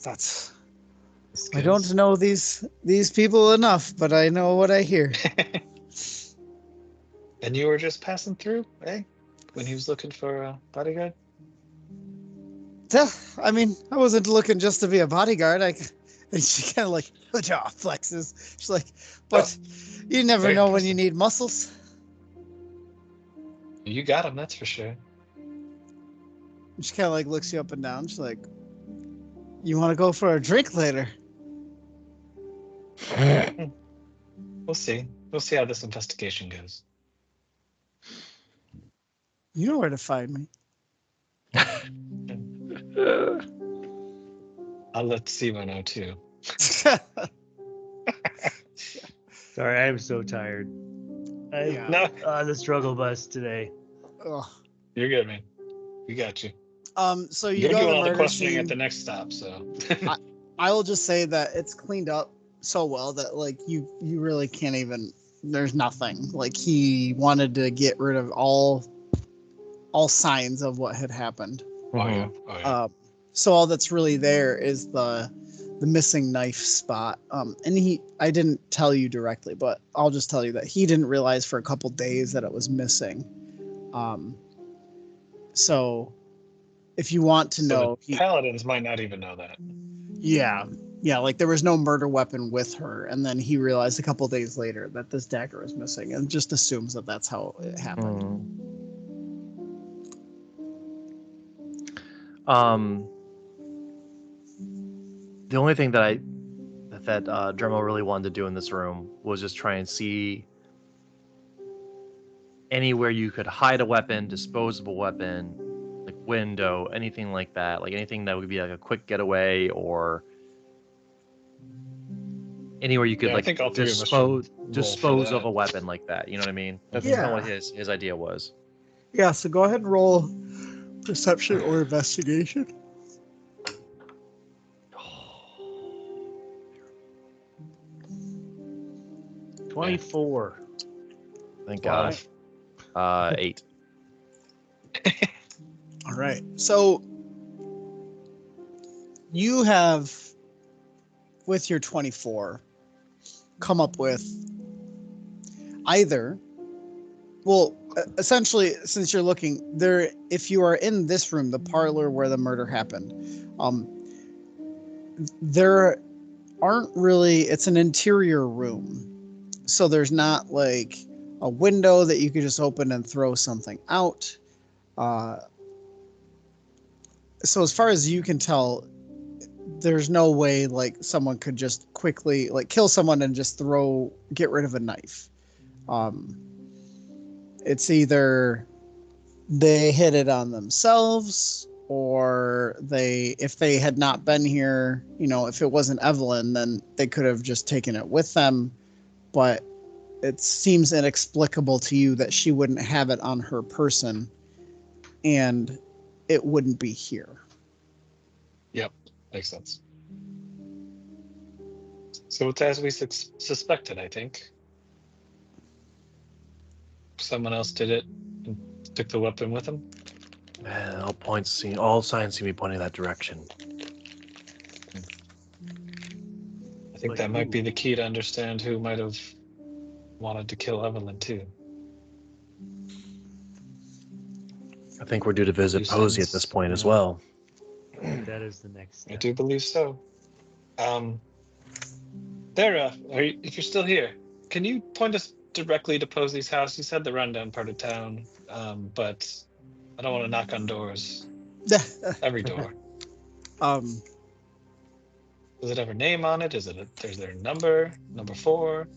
That's. I don't know these people enough, but I know what I hear. And you were just passing through, eh? When he was looking for a bodyguard? I mean, I wasn't looking just to be a bodyguard. And she kind of like jaw flexes. She's like, but you never Very know when impressive. you need muscles. You got him, that's for sure. And she kind of like looks you up and down. She's like, you want to go for a drink later? We'll see. We'll see how this investigation goes. You know where to find me. I'll let Simo know too. Sorry, I'm so tired. No, The struggle bus today. Ugh. you're good, man. We got you. So you You're go to doing the all the murder questioning scene. at the next stop, so. I will just say that it's cleaned up so well that like you really can't even. There's nothing. Like he wanted to get rid of all signs of what had happened. Oh yeah. So all that's really there is the missing knife spot. And I didn't tell you directly, but I'll just tell you that he didn't realize for a couple days that it was missing. So if you want to know, the paladins might not even know that. yeah, like there was no murder weapon with her, and then he realized a couple days later that this dagger was missing, and just assumes that that's how it happened. The only thing that Dremel really wanted to do in this room was just try and see anywhere you could hide a weapon, disposable weapon, like window, anything like that, like anything that would be like a quick getaway or anywhere you could Yeah, I like think all three of us should roll for dispose of that. a weapon like that. You know what I mean? That's Yeah. kind of what his idea was. Yeah, so go ahead and roll perception or investigation. 24. Thank Why? God. 8. All right. So you have, with your 24, come up with either, well, essentially, since you're looking there, if you are in this room, the parlor where the murder happened, there aren't really, it's an interior room. So there's not like a window that you could just open and throw something out. So as far as you can tell, there's no way like someone could just quickly like kill someone and just get rid of a knife. It's either they hit it on themselves, or if they had not been here, if it wasn't Evelyn, then they could have just taken it with them. But it seems inexplicable to you that she wouldn't have it on her person and it wouldn't be here. Yep, makes sense. So it's as we suspected, I think. Someone else did it and took the weapon with them. Man, all signs seem to be pointing that direction. I think that might be the key to understand who might have wanted to kill Evelyn too. I think we're due to visit Posey at this point as well. That is the next step. I do believe so. If you're still here, can you point us directly to Posey's house? You said the rundown part of town, but I don't want to knock on doors. Every door. Does it have a name on it? Is there a number? Number 4?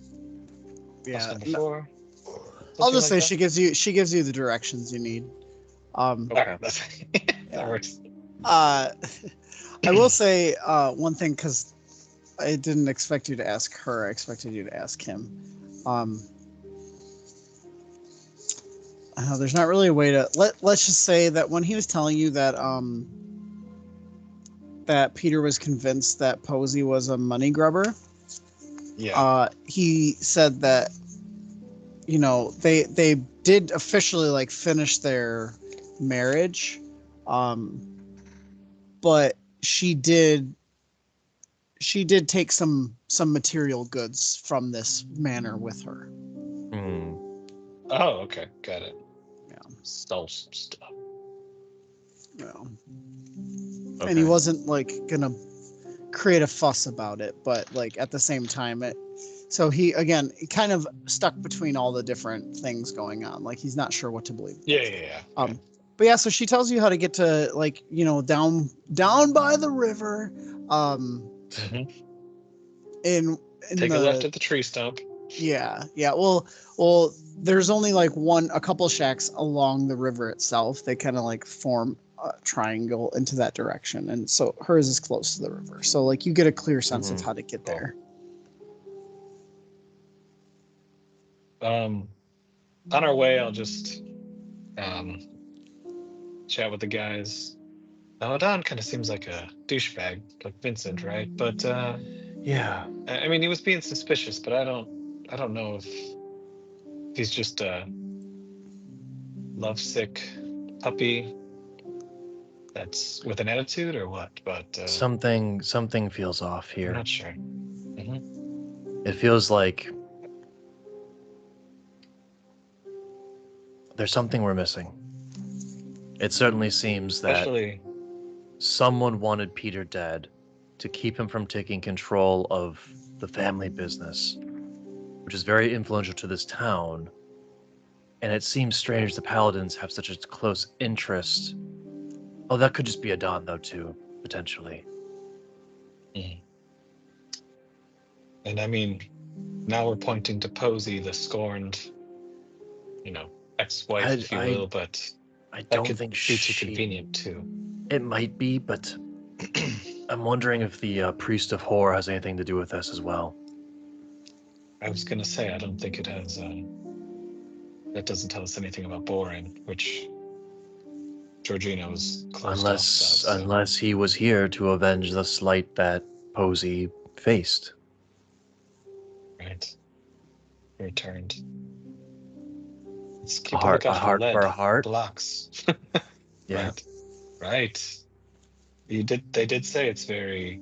Yeah. Number 4? I'll just say she gives you the directions you need. Okay. That works. I will say one thing, because I didn't expect you to ask her. I expected you to ask him. There's not really a way to let's just say that when he was telling you that that Peter was convinced that Posey was a money grubber. Yeah. He said that they did officially like finish their marriage, but she did take some material goods from this manor with her. Oh, okay, got it. Yeah, stole some stuff. Yeah. Okay. And he wasn't like gonna create a fuss about it, but like at the same time so he kind of stuck between all the different things going on. Like he's not sure what to believe. Yeah. But yeah, so she tells you how to get to like, down by the river. In Take a left at the tree stump. Yeah. Well, there's only like a couple shacks along the river itself. They kind of like form a triangle into that direction, and so hers is close to the river. So like you get a clear sense of how to get there. On our way, I'll just chat with the guys. Don kind of seems like a douchebag, like Vincent, right? But yeah, I mean, he was being suspicious, but I don't know if he's just a lovesick puppy that's with an attitude or what. But something feels off here. I'm not sure. It feels like there's something we're missing. It certainly seems that someone wanted Peter dead to keep him from taking control of the family business, which is very influential to this town. And it seems strange the Paladins have such a close interest. Oh, that could just be a Don, though, too, potentially. And I mean, now we're pointing to Posey, the scorned, ex-wife, if you will, but I that don't could think be too convenient, too. It might be, but I'm wondering if the priest of horror has anything to do with this as well. I was gonna say I don't think it has. That doesn't tell us anything about boring, which Georgina was closed off about. Unless he was here to avenge the slight that Posey faced. Right. Returned. Let's keep A a heart, lookout a for heart lead for a heart. blocks. Yeah. Right. Right. They did say it's very.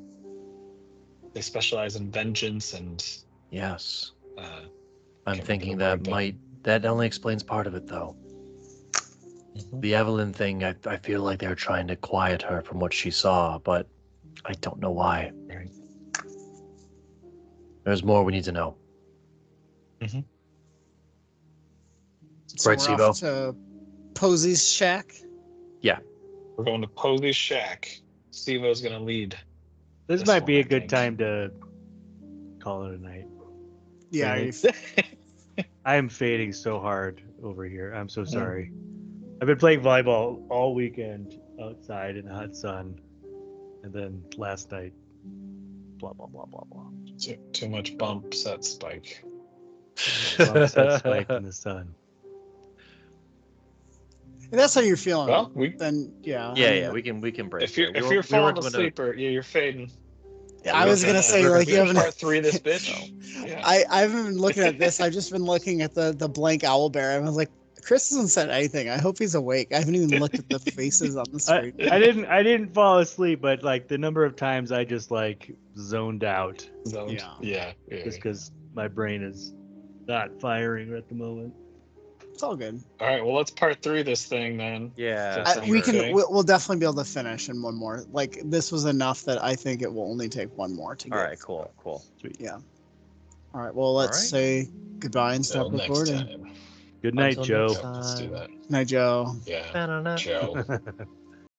They specialize in vengeance and. Yes. Uh, I'm can't thinking remember the that word, that only explains part of it, though. The Evelyn thing, I feel like they're trying to quiet her from what she saw, but I don't know why. Right. There's more we need to know. So Right, we're Sivo? off to Posey's shack. Yeah. We're going to Posey's shack. Stevo's gonna lead. This might one, be I a good think. time to call it a night. Yeah, Dang I am fading so hard over here. I'm so sorry. I've been playing volleyball all weekend outside in the hot sun, and then last night, blah blah blah blah blah. Too much bump set spike. Bump set spike in the sun. if that's how you're feeling, Well, then yeah. Yeah, I mean, yeah, we can break If you're there. if you're falling doing asleep or you're fading. I was gonna say like you haven't part 3 this bitch. So. Yeah. I haven't been looking at this. I've just been looking at the blank owl bear. I was like, Chris hasn't said anything. I hope he's awake. I haven't even looked at the faces on the screen. I didn't fall asleep, but like the number of times I just like zoned out. Zoned. Yeah. Just because my brain is not firing at the moment. It's all good. All right, well, let's part 3 this thing then. Yeah. We'll definitely be able to finish in one more. Like this was enough that I think it will only take one more to get. All right, cool. Sweet. Yeah. All right. Well, let's say goodbye and stop Until next recording. time. Good night, Until Joe. next Let's do that. Night, Joe. Yeah. Banana. Joe.